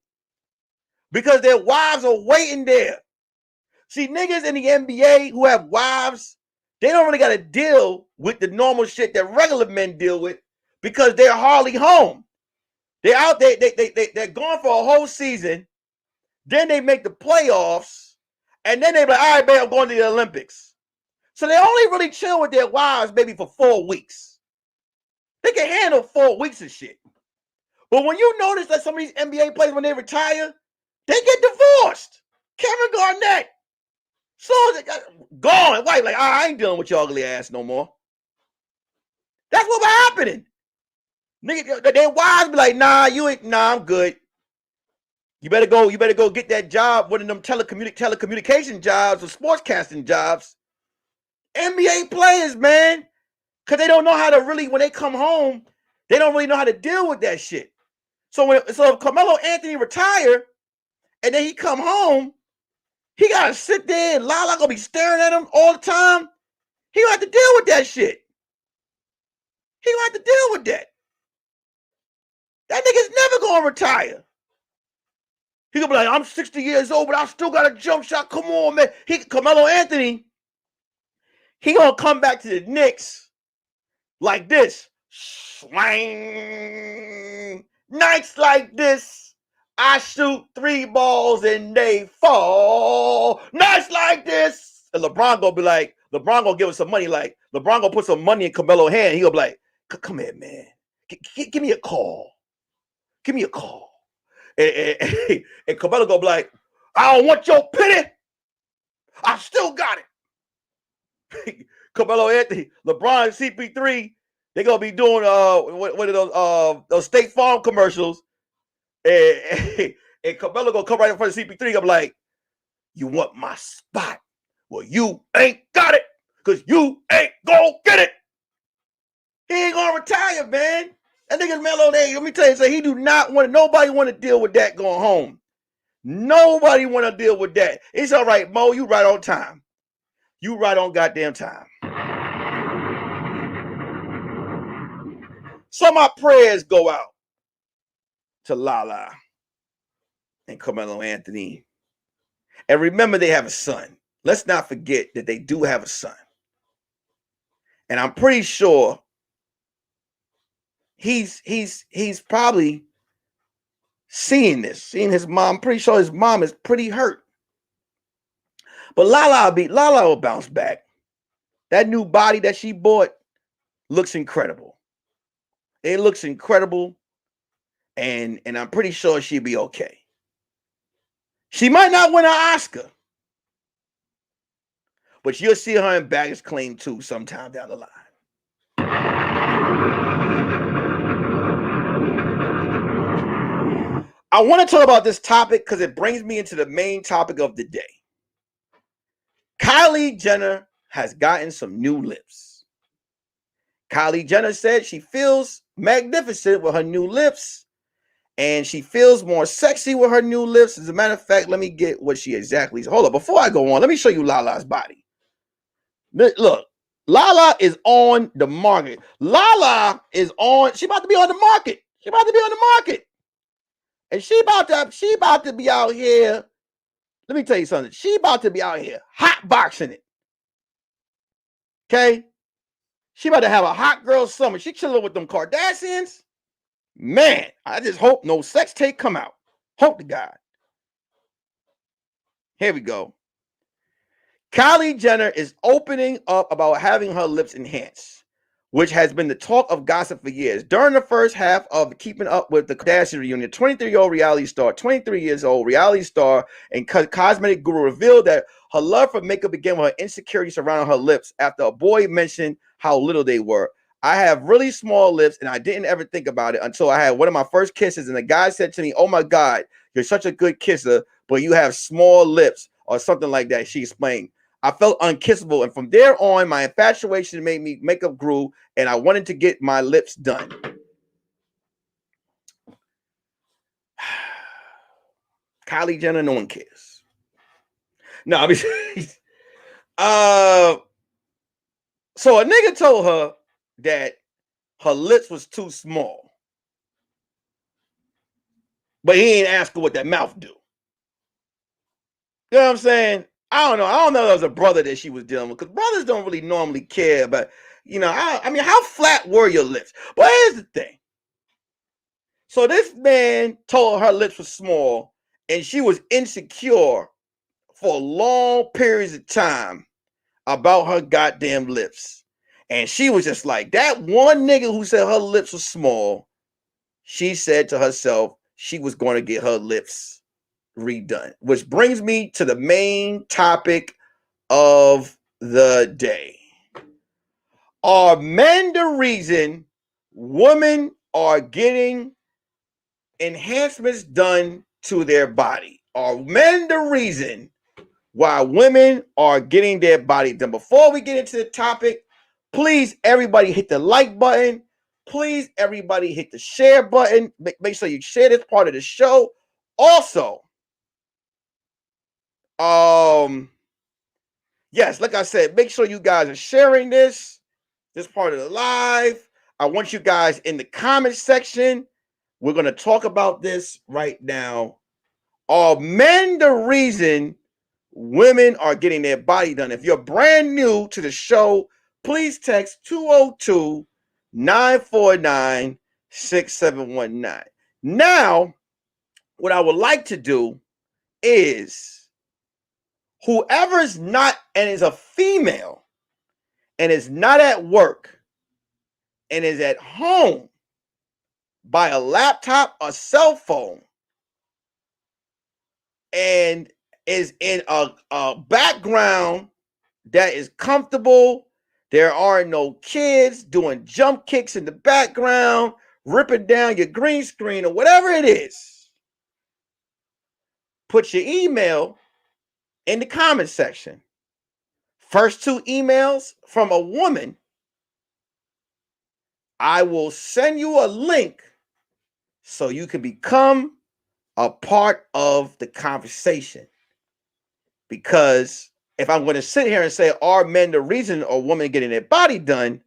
because their wives are waiting there. See, niggas in the NBA who have wives, they don't really got to deal with the normal shit that regular men deal with because they're hardly home. They're out there, they're gone for a whole season. Then they make the playoffs, and then they're like, all right, babe, I'm going to the Olympics. So they only really chill with their wives maybe for 4 weeks. They can handle 4 weeks of shit. But when you notice that some of these NBA players, when they retire, they get divorced. Kevin Garnett. So gone. White, like, I ain't dealing with your ugly ass no more. That's what was happening. Nigga, their wives be like, nah, I'm good. You better go get that job, one of them telecommunication jobs or sportscasting jobs. NBA players, man, because they don't know how to really, when they come home, they don't really know how to deal with that shit. So if Carmelo Anthony retire and then he come home, he gotta sit there and Lala gonna be staring at him all the time. He gonna have to deal with that shit. He gonna have to deal with that. That nigga's never gonna retire. He gonna be like, I'm 60 years old, but I still got a jump shot. Come on, man. Carmelo Anthony, he gonna come back to the Knicks like this. Swing. Nights like this, I shoot 3 balls and they fall. Nights like this. And LeBron gonna give us some money. Like, LeBron gonna put some money in Carmelo's hand. He gonna be like, come here, man. Give me a call. Give me a call. And Carmelo gonna be like, I don't want your pity. I still got it. Carmelo Anthony, LeBron, CP3, they're gonna be doing one of those State Farm commercials. And Carmelo gonna come right in front of CP3, gonna be like, you want my spot? Well, you ain't got it, because you ain't gonna get it. He ain't gonna retire, man. That nigga Melo, let me tell you, he do not want, nobody want to deal with that going home. Nobody want to deal with that. It's all right, Mo, you right on time. You right on goddamn time. So my prayers go out to Lala and Carmelo Anthony. And remember, they have a son. Let's not forget that they do have a son. And I'm pretty sure he's probably seeing his mom. I'm pretty sure his mom is pretty hurt. But Lala will bounce back. That new body that she bought looks incredible. It looks incredible. And I'm pretty sure she'll be okay. She might not win an Oscar, but you'll see her in Baggage Claim 2 sometime down the line. I want to talk about this topic because it brings me into the main topic of the day. Kylie Jenner has gotten some new lips. Kylie Jenner said she feels magnificent with her new lips, and she feels more sexy with her new lips. As a matter of fact, let me get what she exactly is. Hold on, before I go on, let me show you Lala's body. Look, Lala is on the market. She about to be on the market. And she about to be out here. Let me tell you something. She about to be out here hot boxing it. Okay? She about to have a hot girl summer. She chilling with them Kardashians. Man, I just hope no sex tape come out. Hope to God. Here we go. Kylie Jenner is opening up about having her lips enhanced. which has been the talk of gossip for years. During the first half of Keeping Up with the Kardashian reunion, 23-year-old reality star, 23 years old reality star and cosmetic guru revealed that her love for makeup began with her insecurity surrounding her lips after a boy mentioned how little they were. I have really small lips, and I didn't ever think about it until I had one of my first kisses, and the guy said to me, "Oh my God, you're such a good kisser, but you have small lips," or something like that, she explained. I felt unkissable, and from there on, my infatuation made me makeup grew, and I wanted to get my lips done. Kylie Jenner, no one cares. No, I mean, so a nigga told her that her lips was too small, but he ain't ask her what that mouth do. You know what I'm saying? I don't know. I don't know if it was a brother that she was dealing with, because brothers don't really normally care. But, you know, I mean, how flat were your lips? But here's the thing. So this man told her lips were small, and she was insecure for long periods of time about her goddamn lips. And she was just like, that one nigga who said her lips were small, she said to herself she was going to get her lips redone. Which brings me to the main topic of the day. Are men the reason women are getting enhancements done to their body? Are men the reason why women are getting their body done? Before we get into the topic, please everybody hit the like button. Please everybody hit the share button. Make sure you share this part of the show. Also, yes, like I said, make sure you guys are sharing this part of the live. I want you guys in the comment section. We're going to talk about this right now. Are men the reason women are getting their body done? If you're brand new to the show, please text 202-949-6719. Now, what I would like to do is, whoever's not and is a female and is not at work and is at home by a laptop or cell phone and is in a background that is comfortable, there are no kids doing jump kicks in the background, ripping down your green screen or whatever it is, put your email in the comment section. First two emails from a woman, I will send you a link so you can become a part of the conversation. Because if I'm going to sit here and say, are men the reason or women getting their body done,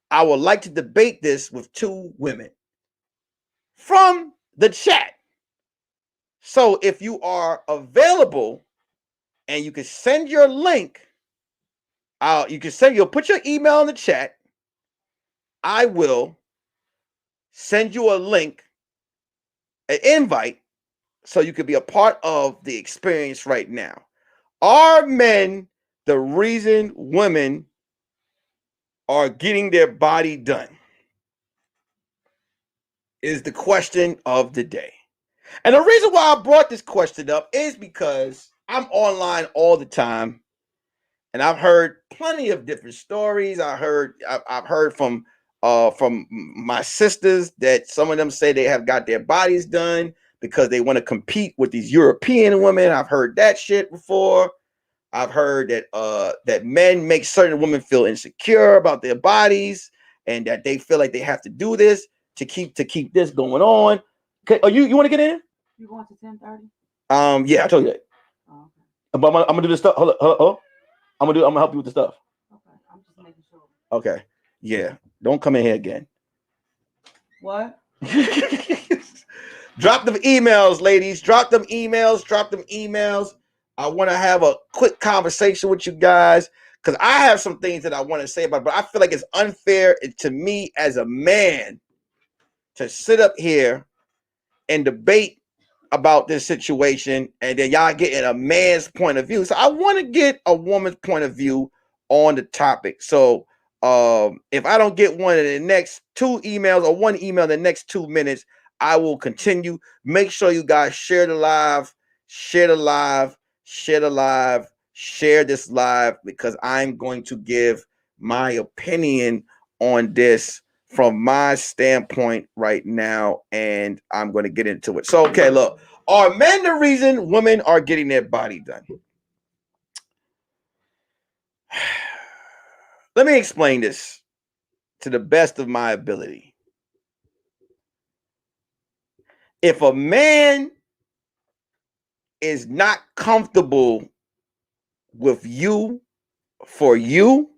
I would like to debate this with two women from the chat. So if you are available and you can send your link, you'll put your email in the chat. I will send you a link, an invite, so you can be a part of the experience right now. Are men the reason women are getting their body done? Is the question of the day. And the reason why I brought this question up is because I'm online all the time, and I've heard plenty of different stories. I've heard from my sisters that some of them say they have got their bodies done because they want to compete with these European women. I've heard that shit before. I've heard that men make certain women feel insecure about their bodies and that they feel like they have to do this to keep this going on. Okay, you want to get in? You going to 10:30? Yeah, I told you that. Oh, okay. But I'm gonna do this stuff. Hold on. I'm gonna help you with the stuff. Okay, I'm just making sure. Okay. Yeah. Don't come in here again. What? Drop them emails, ladies. Drop them emails. I want to have a quick conversation with you guys because I have some things that I want to say about it, but I feel like it's unfair to me as a man to sit up here and debate about this situation and then y'all getting a man's point of view. So I want to get a woman's point of view on the topic. So If I don't get one in the next 2 emails or 1 email in the next 2 minutes, I will continue. Make sure you guys share the live, share the live, share the live, share this live, because I'm going to give my opinion on this from my standpoint right now, and I'm going to get into it. So, okay, look, are men the reason women are getting their body done? Let me explain this to the best of my ability. If a man is not comfortable with you for you,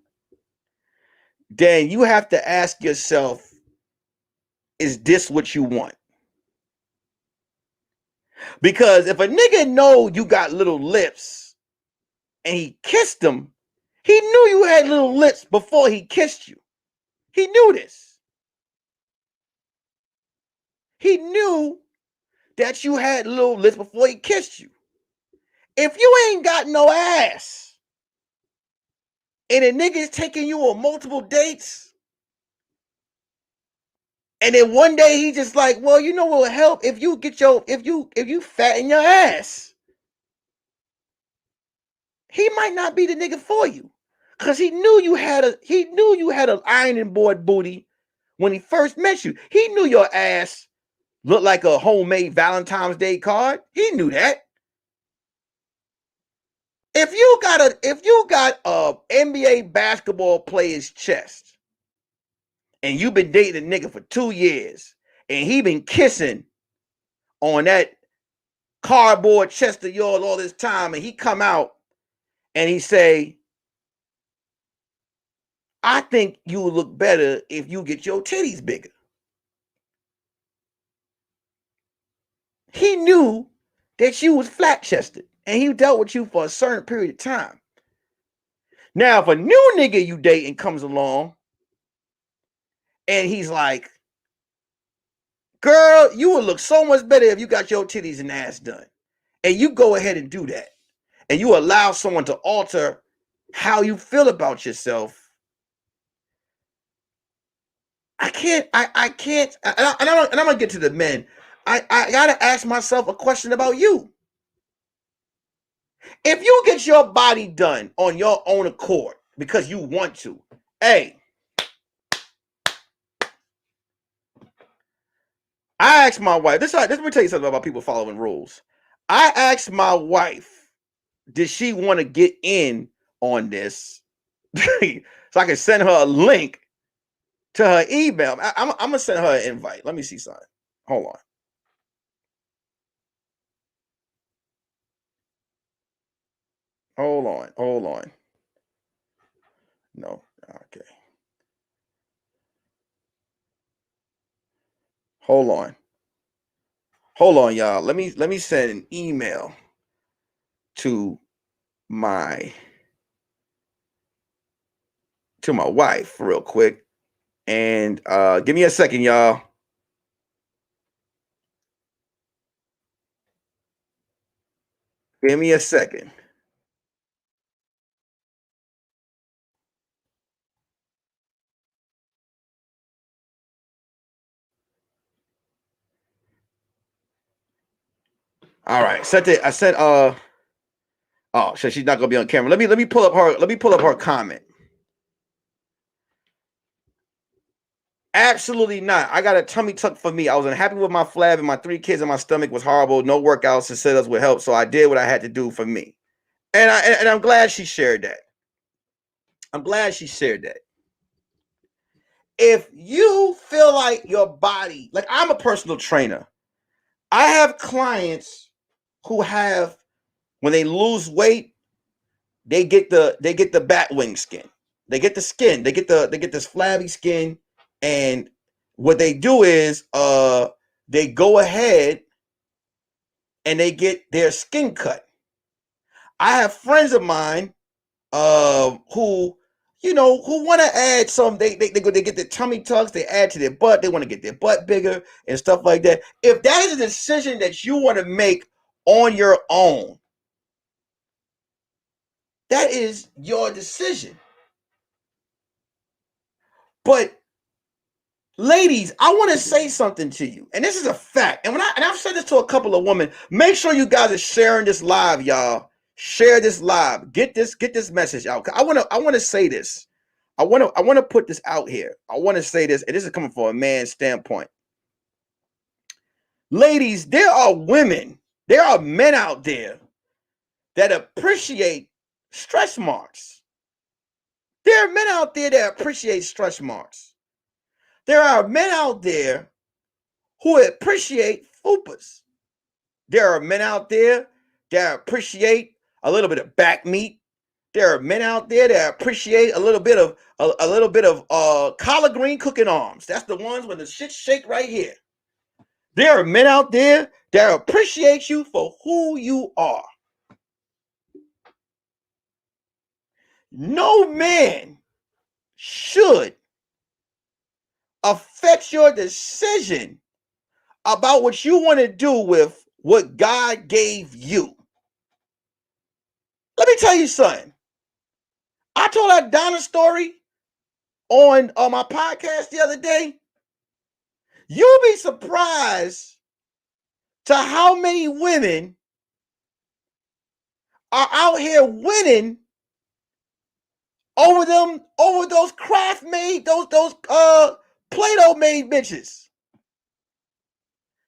then you have to ask yourself, is this what you want? Because if a nigga know you got little lips and he kissed them, he knew you had little lips before he kissed you. He knew this. He knew that you had little lips before he kissed you. If you ain't got no ass and a nigga is taking you on multiple dates, and then one day he just like, well, you know what will help if you get your if you fatten your ass. He might not be the nigga for you, cause he knew you had an ironing board booty when he first met you. He knew your ass looked like a homemade Valentine's Day card. He knew that. If you got a NBA basketball player's chest, and you've been dating a nigga for 2 years, and he been kissing on that cardboard chest of yours all this time, and he come out and he say, I think you would look better if you get your titties bigger. He knew that you was flat-chested, and he dealt with you for a certain period of time. Now, if a new nigga you dating comes along, and he's like, girl, you would look so much better if you got your titties and ass done. And you go ahead and do that. And you allow someone to alter how you feel about yourself. I can't, and I'm going to get to the men. I got to ask myself a question about you. If you get your body done on your own accord because you want to, hey, I asked my wife, let me tell you something about people following rules. I asked my wife, did she want to get in on this? So I can send her a link to her email. I'm going to send her an invite. Let me see something. Hold on. Hold on. No. Okay. Hold on, y'all. Let me send an email to my wife real quick. And give me a second, y'all. Give me a second. All right. I said oh, so she's not gonna be on camera. Let me pull up her comment. Absolutely not. I got a tummy tuck for me. I was unhappy with my flab and my 3 kids and my stomach was horrible. No workouts and sit-ups would help. So I did what I had to do for me. And I'm glad she shared that. If you feel like your body, like I'm a personal trainer. I have clients who have, when they lose weight, they get the bat wing skin. They get the skin. They get this flabby skin. And what they do is they go ahead and they get their skin cut. I have friends of mine who want to add some. They get their tummy tucks. They add to their butt. They want to get their butt bigger and stuff like that. If that is a decision that you want to make on your own, that is your decision. But ladies, I want to say something to you, and this is a fact. And I've said this to a couple of women. Make sure you guys are sharing this live, y'all. Share this live. Get this message out. I want to say this. I want to put this out here. I want to say this, and this is coming from a man's standpoint. Ladies, there are men out there that appreciate stretch marks. There are men out there that appreciate stretch marks. There are men out there who appreciate fupas. There are men out there that appreciate a little bit of back meat. There are men out there that appreciate a little bit of collard green cooking arms. That's the ones when the shit shake right here. There are men out there that appreciate you for who you are. No man should affect your decision about what you want to do with what God gave you. Let me tell you something. I told that Donna story on my podcast the other day. You'll be surprised to how many women are out here winning over those craft made, those Play-Doh made bitches.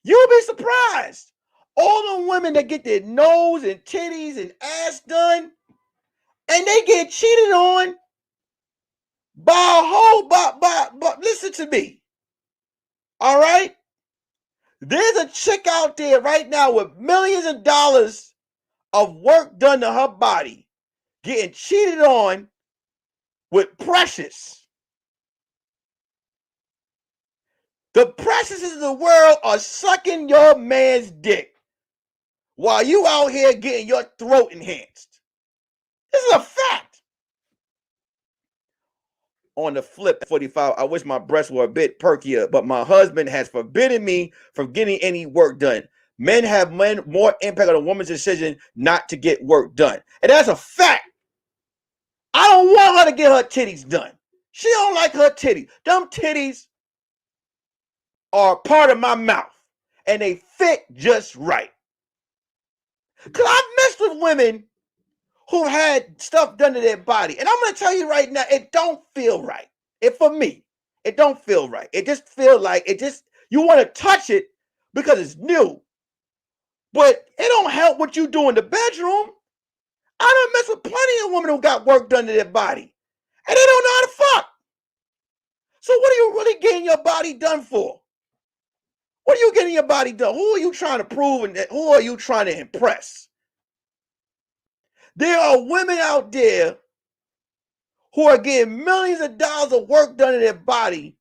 You'll be surprised. All the women that get their nose and titties and ass done, and they get cheated on by a whole, but listen to me. All right? There's a chick out there right now with millions of dollars of work done to her body, getting cheated on with Precious. The Preciouses of the world are sucking your man's dick while you out here getting your throat enhanced. This is a fact. On the flip, 45, I wish my breasts were a bit perkier, but my husband has forbidden me from getting any work done. Men have more impact on a woman's decision not to get work done. And that's a fact. I don't want her to get her titties done. She don't like her titties. Them titties are part of my mouth, and they fit just right. Because I've messed with women who had stuff done to their body. And I'm going to tell you right now, it don't feel right. For me, it don't feel right. It just feels like you want to touch it because it's new. But it don't help what you do in the bedroom. I done messed with plenty of women who got work done to their body, and they don't know how to fuck. So what are you really getting your body done for? What are you getting your body done? Who are you trying to prove and who are you trying to impress? There are women out there who are getting millions of dollars of work done to their body,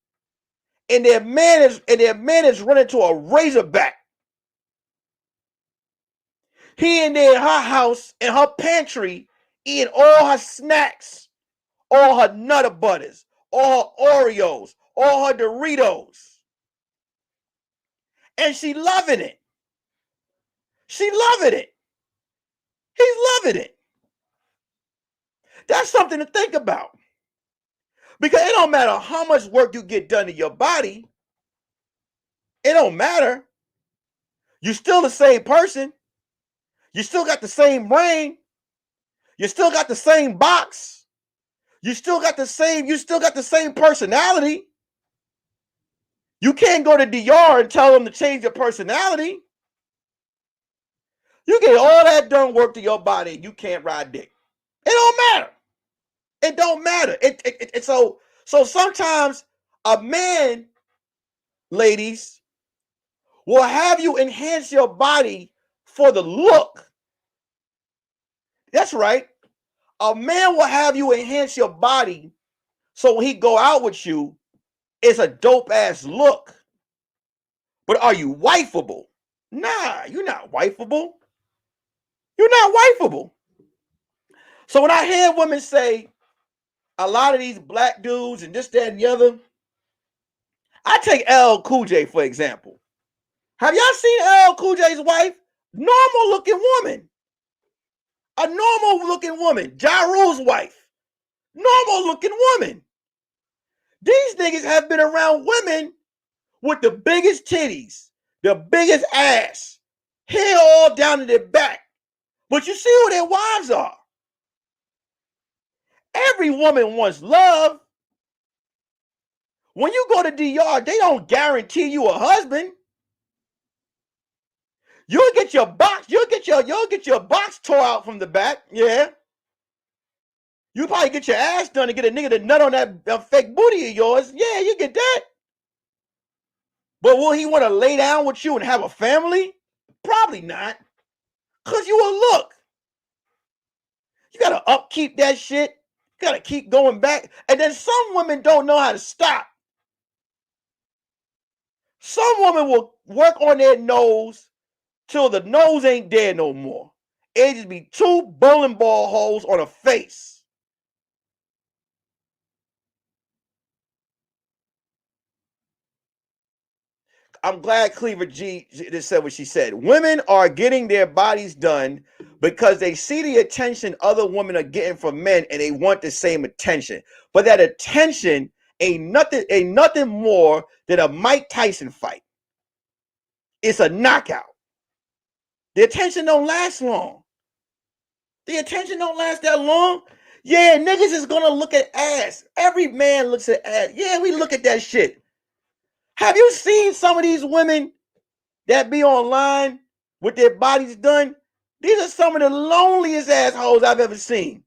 and their man is running to a razorback. He in there in her house, in her pantry, eating all her snacks, all her Nutter Butters, all her Oreos, all her Doritos. And she loving it. She loving it. He's loving it. That's something to think about. Because it don't matter how much work you get done to your body. It don't matter. You're still the same person. You still got the same brain. You still got the same box. You still got the same personality. You can't go to DR and tell them to change your personality. You get all that done work to your body and you can't ride dick. It don't matter. It don't matter. So sometimes a man, ladies, will have you enhance your body for the look. That's right. A man will have you enhance your body so when he go out with you, it's a dope ass look. But are you wifeable? Nah, you're not wifeable. You're not wifeable. So when I hear women say a lot of these black dudes and this, that, and the other, I take LL Cool J for example. Have y'all seen LL Cool J's wife? Normal looking woman. A normal looking woman. Ja Rule's wife. Normal looking woman. These niggas have been around women with the biggest titties, the biggest ass, hair all down to their back. But you see who their wives are. Every woman wants love. When you go to DR, they don't guarantee you a husband. You'll get your box tore out from the back. Yeah. You probably get your ass done to get a nigga to nut on that fake booty of yours. Yeah, you get that. But will he want to lay down with you and have a family? Probably not. Because you will look. You got to upkeep that shit. You got to keep going back. And then some women don't know how to stop. Some women will work on their nose till the nose ain't there no more. It just be 2 bowling ball holes on a face. I'm glad Cleaver G just said what she said. Women are getting their bodies done because they see the attention other women are getting from men and they want the same attention. But that attention ain't nothing more than a Mike Tyson fight. It's a knockout. The attention don't last long. The attention don't last that long. Yeah, niggas is gonna look at ass. Every man looks at ass. Yeah, we look at that shit. Have you seen some of these women that be online with their bodies done? These are some of the loneliest assholes I've ever seen.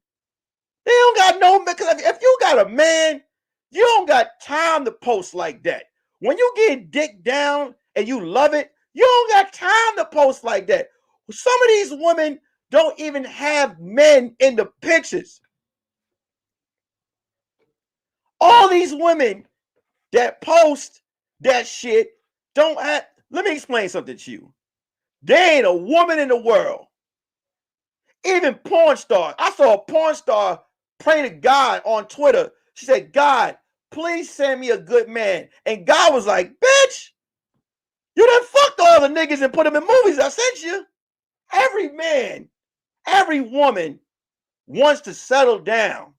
They don't got no, because if you got a man, you don't got time to post like that. When you get dick down and you love it, you don't got time to post like that. Some of these women don't even have men in the pictures. All these women that post that shit don't have. Let me explain something to you. There ain't a woman in the world, even porn stars. I saw a porn star pray to God on Twitter. She said, God, please send me a good man. And God was like, bitch, you done fucked all the niggas and put them in movies I sent you. Every man, every woman wants to settle down,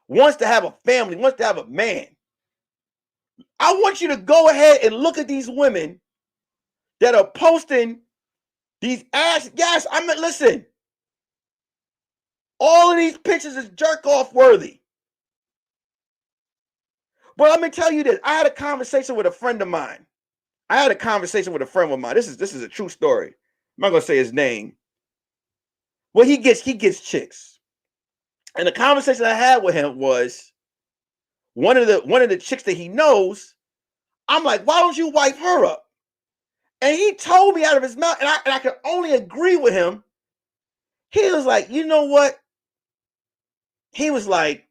wants to have a family, wants to have a man. I want you to go ahead and look at these women that are posting these ass. Yes, I mean, listen. All of these pictures is jerk off worthy. But let me tell you this. I had a conversation with a friend of mine. This is a true story. I'm not gonna say his name. Well, he gets chicks. And the conversation I had with him was one of the chicks that he knows. I'm like, why don't you wipe her up? And he told me out of his mouth, and I could only agree with him. He was like, you know what? He was like,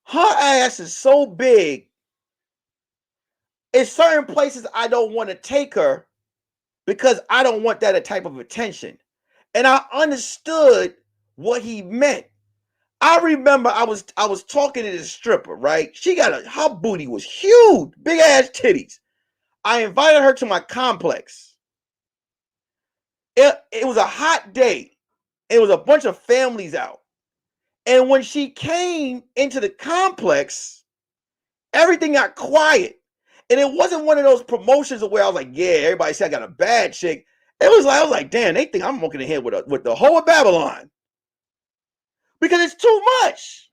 her ass is so big. In certain places, I don't want to take her because I don't want that type of attention. And I understood what he meant. I remember I was talking to this stripper, right? Her booty was huge, big ass titties. I invited her to my complex. It was a hot day. It was a bunch of families out. And when she came into the complex, everything got quiet. And it wasn't one of those promotions where I was like, yeah, everybody said I got a bad chick. I was like, damn, they think I'm walking in here with the whole of Babylon. Because it's too much.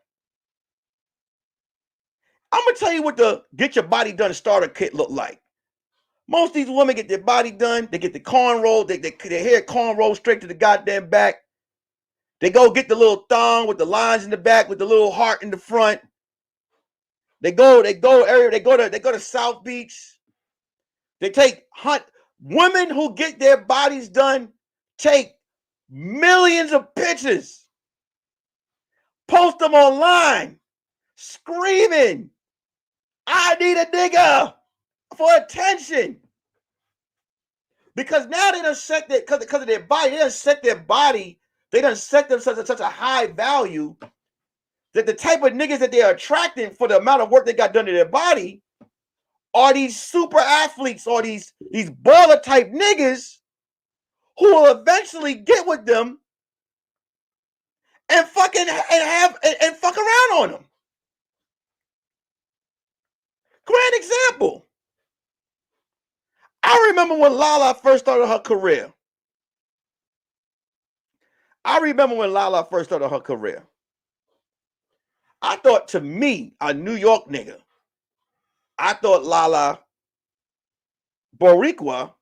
I'm going to tell you what the get your body done starter kit look like. Most of these women get their body done. They get the cornrow. Their hair cornrow straight to the goddamn back. They go get the little thong with the lines in the back with the little heart in the front. They go to South Beach. They take women who get their bodies done, take millions of pictures, post them online, screaming, I need a nigga for attention. Because now they done set that, because of their body, they done set their body, they done set themselves at such a high value that the type of niggas that they're attracting for the amount of work they got done to their body are these super athletes or these baller type niggas who will eventually get with them and fuck around on them. Grand example. I remember when Lala first started her career. I thought, to me, a New York nigga, I thought Lala Boricua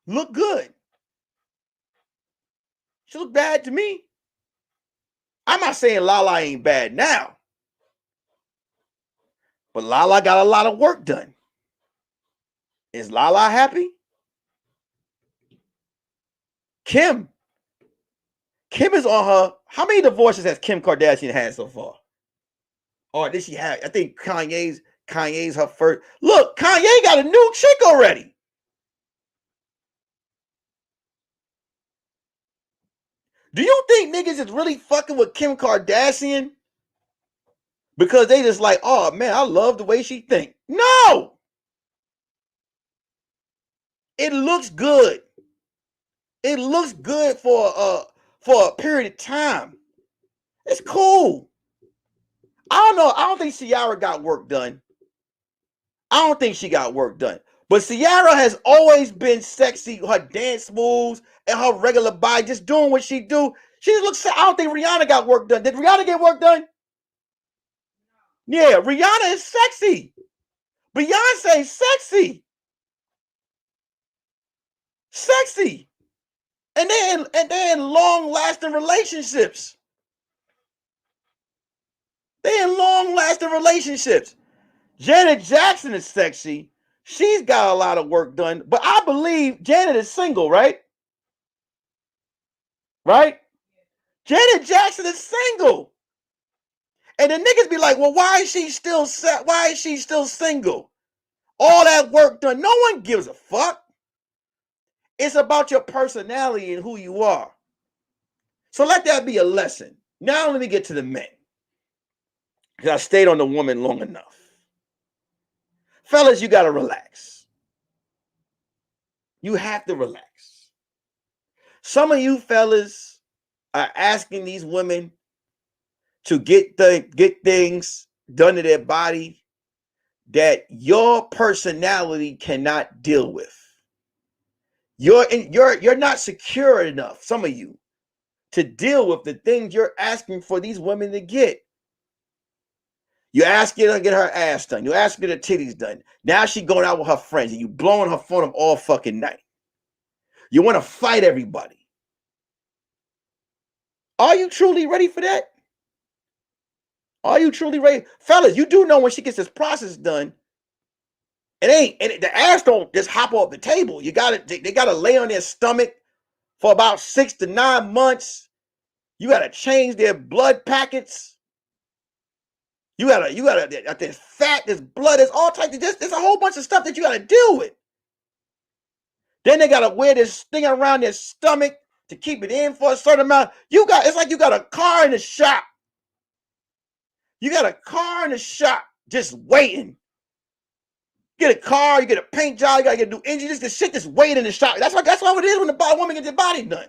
looked good. She looked bad to me. I'm not saying Lala ain't bad now, but Lala got a lot of work done. Is Lala happy? Kim is on her. How many divorces has Kim Kardashian had so far? Or did she have? I think Kanye's her first. Look, Kanye got a new chick already. Do you think niggas is really fucking with Kim Kardashian because they just like, oh man, I love the way she think? No, it looks good. It looks good for a period of time. It's cool. I don't know. I don't think Ciara got work done. I don't think she got work done. But Ciara has always been sexy. Her dance moves and her regular body, just doing what she do. She looks. I don't think Rihanna got work done. Did Rihanna get work done? Yeah, Rihanna is sexy. Beyonce sexy. Sexy. And they're in long-lasting relationships. They're in long-lasting relationships. Janet Jackson is sexy. She's got a lot of work done. But I believe Janet is single, right? Right? Janet Jackson is single. And the niggas be like, well, why is she still single? All that work done. No one gives a fuck. It's about your personality and who you are. So let that be a lesson. Now let me get to the men. Because I stayed on the woman long enough. Fellas, you got to relax. You have to relax. Some of you fellas are asking these women to get things done to their body that your personality cannot deal with. You're not secure enough, some of you, to deal with the things you're asking for these women to get. You ask her to get her ass done. You ask her to get her titties done. Now she going out with her friends and you blowing her phone up all fucking night. You want to fight everybody. Are you truly ready for that? Are you truly ready? Fellas, you do know when she gets this process done, the ass don't just hop off the table. They gotta lay on their stomach for about 6 to 9 months. You gotta change their blood packets. You gotta there's fat, there's blood, there's all types of there's a whole bunch of stuff that you gotta deal with. Then they gotta wear this thing around their stomach to keep it in for a certain amount. It's like you got a car in the shop. You got a car in the shop just waiting. Get a car, you get a paint job, you gotta get a new engine. This shit just waiting in the shop. That's what it is when the woman gets their body done.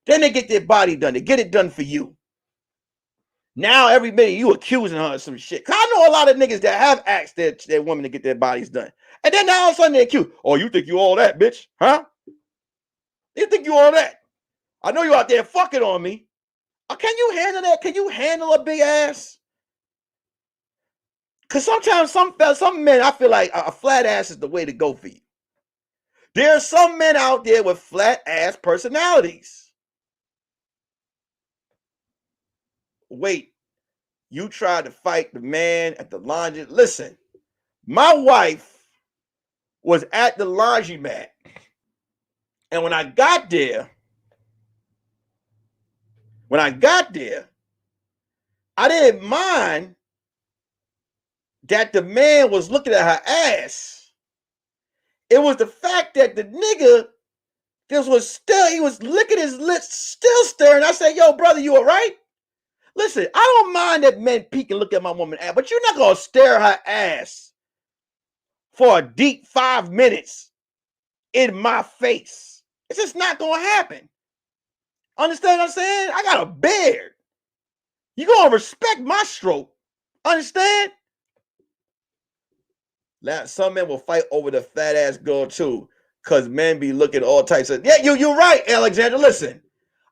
Then they get their body done. They get it done for you. Now every minute you accusing her of some shit. Cause I know a lot of niggas that have asked their women to get their bodies done. And then now all of a sudden they accuse. Oh, you think you all that, bitch? Huh? You think you all that? I know you out there fucking on me. Can you handle that? Can you handle a big ass? Because sometimes some men, I feel like a flat ass is the way to go for you. There are some men out there with flat ass personalities. Wait, you tried to fight the man at the laundry. Listen, my wife was at the laundromat. And when I got there, I didn't mind that the man was looking at her ass. It was the fact that the nigga he was licking his lips, still staring. I said, yo, brother, you all right? Listen, I don't mind that men peek and look at my woman's ass, but you're not going to stare her ass for a deep 5 minutes in my face. It's just not going to happen. Understand what I'm saying? I got a beard. You're going to respect my stroke. Understand? Some men will fight over the fat ass girl too, because men be looking all types of. Yeah, you're right, Alexander. Listen,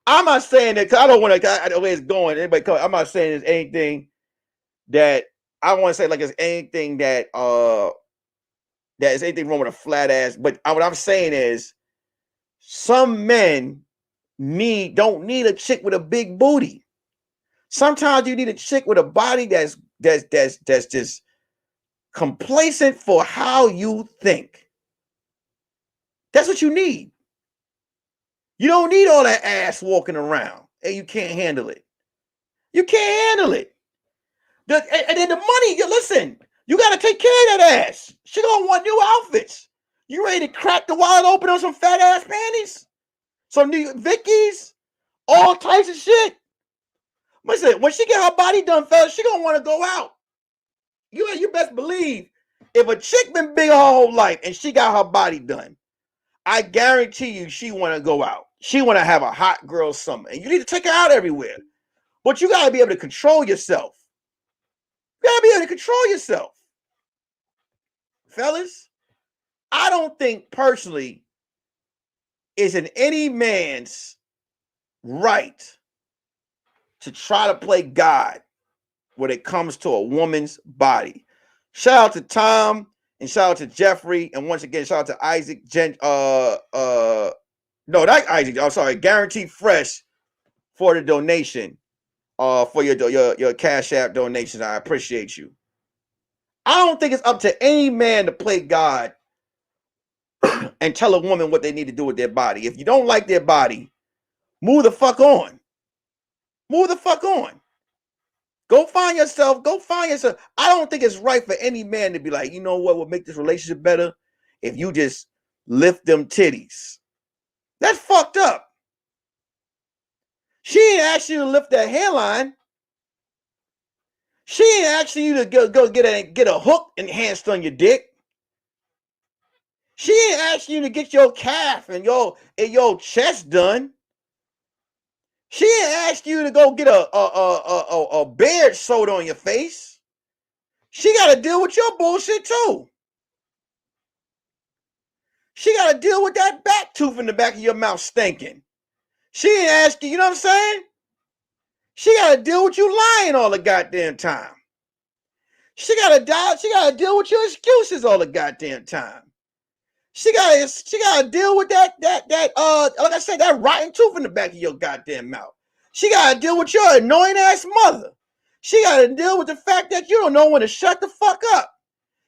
I'm not saying that because I don't want to. The way it's going, anybody come. I'm not saying there's anything that I want to say like there's anything that is anything wrong with a flat ass. But what I'm saying is, some men don't need a chick with a big booty. Sometimes you need a chick with a body that's just complacent for how you think. That's what you need. You don't need all that ass walking around and you can't handle it. You can't handle it. And then the money, listen, you got to take care of that ass. She gonna want new outfits. You ready to crack the wallet open on some fat ass panties? Some new Vickies? All types of shit. Listen, when she get her body done, fellas, she gonna want to go out. You best believe if a chick been big her whole life and she got her body done, I guarantee you she want to go out. She want to have a hot girl summer. And you need to take her out everywhere. But you got to be able to control yourself. You got to be able to control yourself. Fellas, I don't think personally it's in any man's right to try to play God when it comes to a woman's body. Shout out to Tom and shout out to Jeffrey. And once again, shout out to Isaac. No, not Isaac. I'm sorry. Guaranteed Fresh for the donation. For your Cash App donations. I appreciate you. I don't think it's up to any man to play God and tell a woman what they need to do with their body. If you don't like their body, move the fuck on. Move the fuck on. Go find yourself. I don't think it's right for any man to be like, you know what would make this relationship better? If you just lift them titties. That's fucked up. She ain't asked you to lift that hairline. She ain't asking you to go get a hook enhanced on your dick. She ain't asking you to get your calf and your chest done. She ain't asking you to go get a beard sewed on your face. She got to deal with your bullshit too. She got to deal with that back tooth in the back of your mouth stinking. She ain't asking, you know what I'm saying? She got to deal with you lying all the goddamn time. She got to deal with your excuses all the goddamn time. She got to deal with that like I said, that rotten tooth in the back of your goddamn mouth. She got to deal with your annoying ass mother. She got to deal with the fact that you don't know when to shut the fuck up.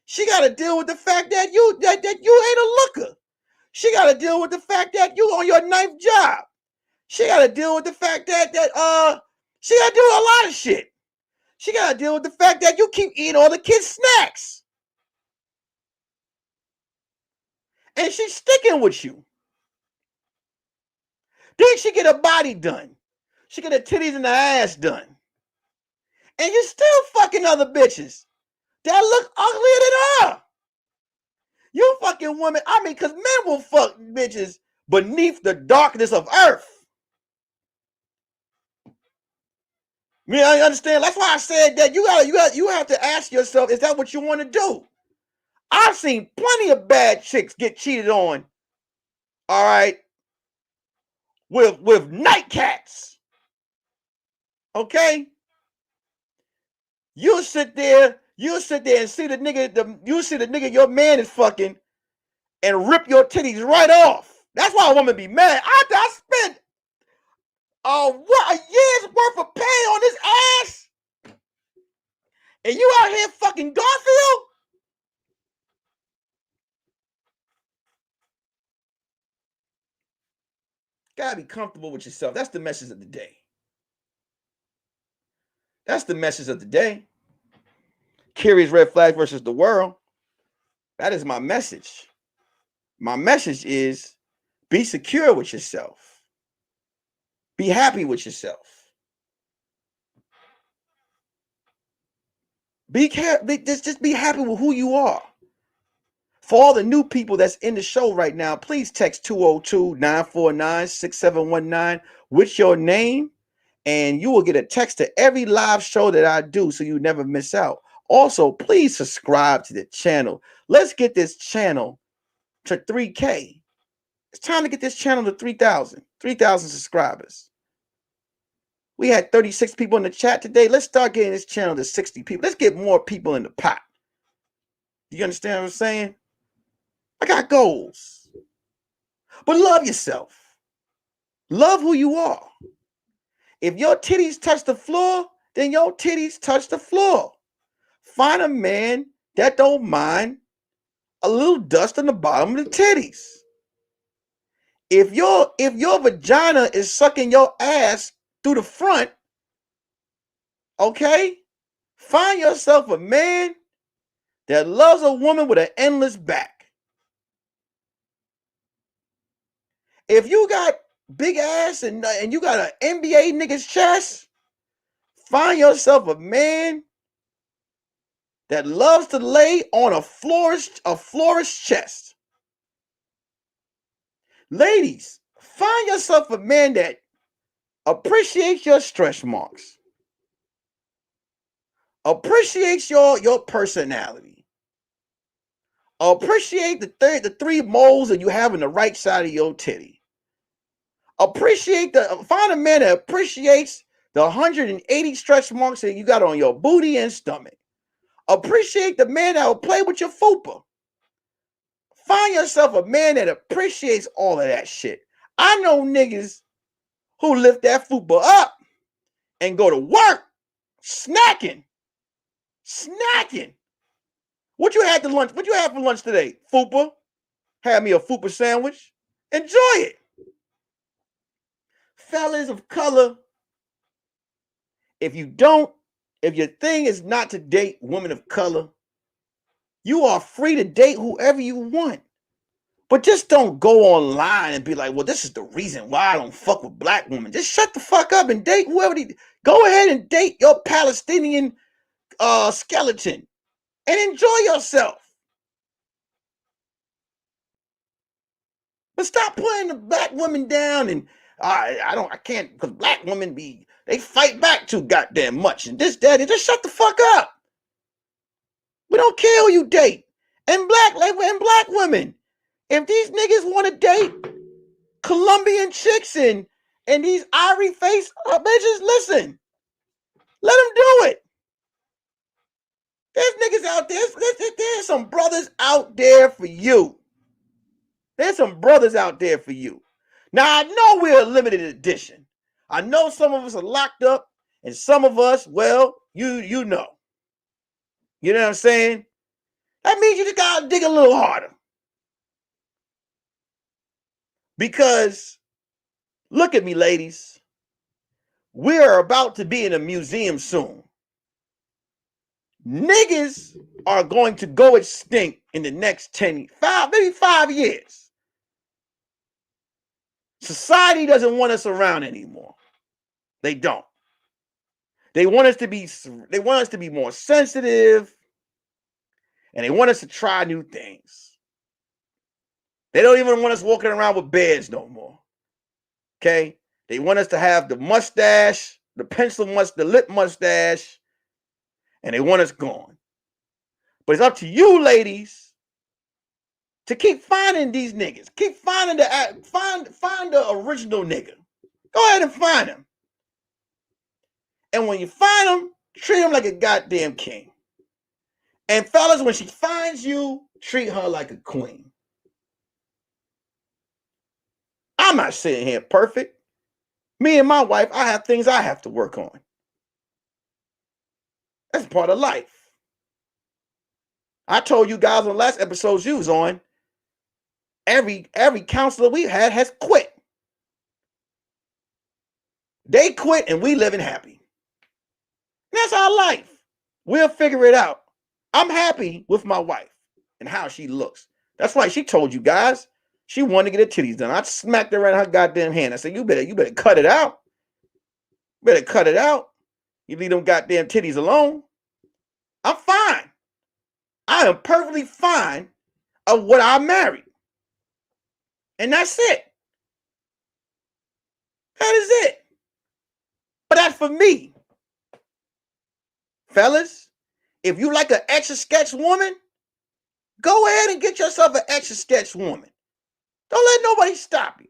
She got to deal with the fact that you ain't a looker. She got to deal with the fact that you on your 9th job. She got to deal with the fact that she got to do a lot of shit. She got to deal with the fact that you keep eating all the kids' snacks. And she's sticking with you. Then she get her body done. She get her titties and her ass done. And you still fucking other bitches that look uglier than her. You fucking women, because men will fuck bitches beneath the darkness of earth. I understand. That's why I said that you have to ask yourself, is that what you want to do? I've seen plenty of bad chicks get cheated on. All right. With nightcats. Okay. You'll sit there and see the nigga your man is fucking and rip your titties right off. That's why a woman be mad. I spent a year's worth of pay on this ass. And you out here fucking Garfield? Gotta be comfortable with yourself. That's the message of the day. That's the message of the day. Curious red flag versus the world. That is my message. My message is be secure with yourself. Be happy with yourself. Just be happy with who you are. For all the new people that's in the show right now, please text 202-949-6719 with your name, and you will get a text to every live show that I do so you never miss out. Also, please subscribe to the channel. Let's get this channel to 3K. It's time to get this channel to 3,000 subscribers. We had 36 people in the chat today. Let's start getting this channel to 60 people. Let's get more people in the pot. Do you understand what I'm saying? I got goals. But love yourself. Love who you are. If your titties touch the floor, then your titties touch the floor. Find a man that don't mind a little dust on the bottom of the titties. If your vagina is sucking your ass through the front, okay, find yourself a man that loves a woman with an endless back. If you got big ass and you got an NBA nigga's chest, find yourself a man that loves to lay on a florist's chest. Ladies, find yourself a man that appreciates your stretch marks. Appreciates your personality. Appreciate the three moles that you have in the right side of your titty. Find a man that appreciates the 180 stretch marks that you got on your booty and stomach. Appreciate the man that will play with your fupa. Find yourself a man that appreciates all of that shit. I know niggas who lift that fupa up and go to work snacking. What you had to lunch? What you had for lunch today? Fupa. Had me a fupa sandwich. Enjoy it. Fellas of color, if your thing is not to date women of color, you are free to date whoever you want. But just don't go online and be like, well, this is the reason why I don't fuck with black women. Just shut the fuck up and date whoever. Go ahead and date your Palestinian skeleton and enjoy yourself. But stop putting the black women down and I can't, because black women they fight back too goddamn much and this, that, and just shut the fuck up. We don't care who you date. And black women. If these niggas want to date Colombian chicks and these ivory face bitches, listen. Let them do it. There's niggas out there. There's some brothers out there for you. There's some brothers out there for you. Now, I know we're a limited edition. I know some of us are locked up, and some of us, well, you know. You know what I'm saying? That means you just gotta dig a little harder. Because, look at me, ladies. We are about to be in a museum soon. Niggas are going to go extinct in the next maybe 5 years. Society doesn't want us around anymore. They don't. They want us to be more sensitive, and they want us to try new things. They don't even want us walking around with beards no more. Okay? They want us to have the mustache, the lip mustache, and they want us gone. But it's up to you, ladies, to keep finding these niggas. Keep finding find the original nigga. Go ahead and find him. And when you find him, treat him like a goddamn king. And fellas, when she finds you, treat her like a queen. I'm not sitting here perfect. Me and my wife, I have things I have to work on. That's part of life. I told you guys on the last episode you was on, every counselor we had has quit. They quit and we living happy. That's our life. We'll figure it out. I'm happy with my wife and how she looks. That's why she told you guys she wanted to get her titties done. I smacked her right in her goddamn hand. I said, you better cut it out. Better cut it out. You leave them goddamn titties alone. I'm fine. I am perfectly fine of what I married. And that's it. That is it. But that's for me. Fellas, If you like an extra sketch woman, go ahead and get yourself an extra sketch woman. Don't let nobody stop you.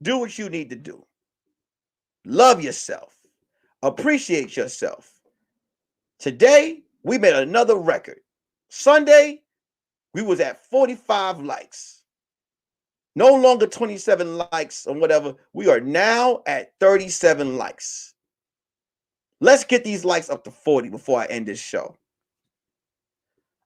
Do what you need to do. Love yourself. Appreciate yourself. Today, we made another record. Sunday, we was at 45 likes. No longer 27 likes or whatever. We are now at 37 likes. Let's get these likes up to 40 before I end this show.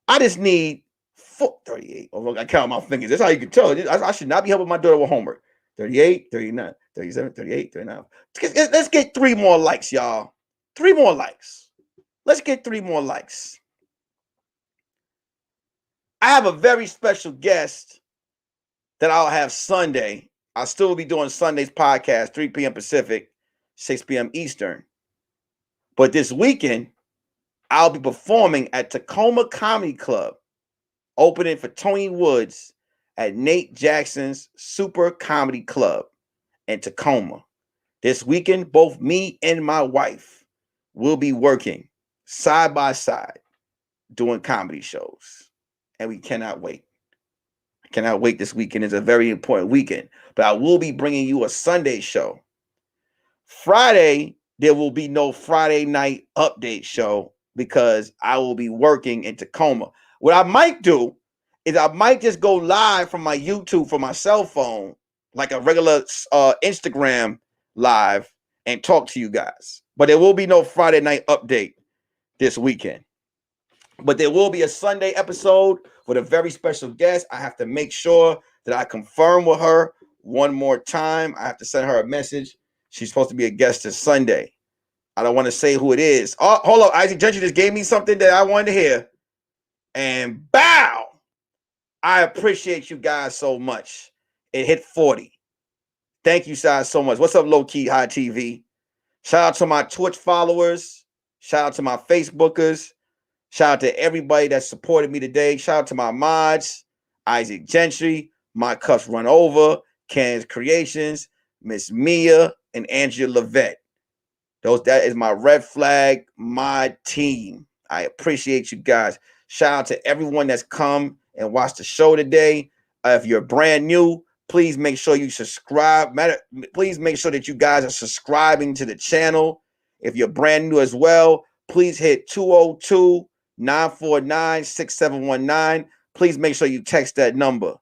I just need 38. Oh, look, I count my fingers. That's how you can tell. I should not be helping my daughter with homework. 38, 39, 37, 38, 39. Let's get 3 more likes, y'all. 3 more likes. Let's get 3 more likes. I have a very special guest that I'll have Sunday. I'll still be doing Sunday's podcast, 3 p.m. Pacific, 6 p.m. Eastern. But this weekend, I'll be performing at Tacoma Comedy Club, opening for Tony Woods at Nate Jackson's Super Comedy Club in Tacoma. This weekend, both me and my wife will be working side by side doing comedy shows. And we cannot wait. I cannot wait. This weekend is a very important weekend. But I will be bringing you a Sunday show. Friday, there will be no Friday night update show because I will be working in Tacoma. What I might do is I might just go live from my YouTube from my cell phone, like a regular Instagram live, and talk to you guys. But there will be no Friday night update this weekend. But there will be a Sunday episode with a very special guest. I have to make sure that I confirm with her one more time. I have to send her a message. She's supposed to be a guest this Sunday. I don't want to say who it is. Oh, hold up. Isaac Gentry just gave me something that I wanted to hear. And bow. I appreciate you guys so much. It hit 40. Thank you guys so much. What's up, Low Key High TV? Shout out to my Twitch followers. Shout out to my Facebookers. Shout out to everybody that supported me today. Shout out to my mods, Isaac Gentry, My Cups Run Over, Can's Creations, Miss Mia, and Angela Levette. That is my Red Flag mod team. I appreciate you guys. Shout out to everyone that's come and watched the show today. If you're brand new, please make sure you subscribe. Please make sure that you guys are subscribing to the channel. If you're brand new as well, please hit 202-949-6719. Please make sure you text that number.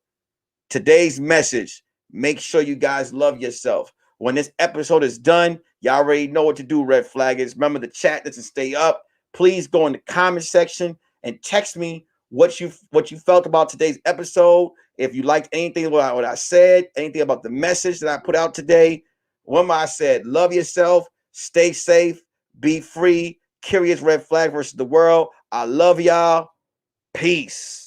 Today's message, make sure you guys love yourself. When this episode is done, y'all already know what to do, Red Flaggers. Remember, the chat doesn't stay up. Please go in the comment section and text me what you felt about today's episode. If you liked anything what I said, anything about the message that I put out today. Remember, I said, love yourself, stay safe, be free. Curious Red Flag versus the world. I love y'all. Peace.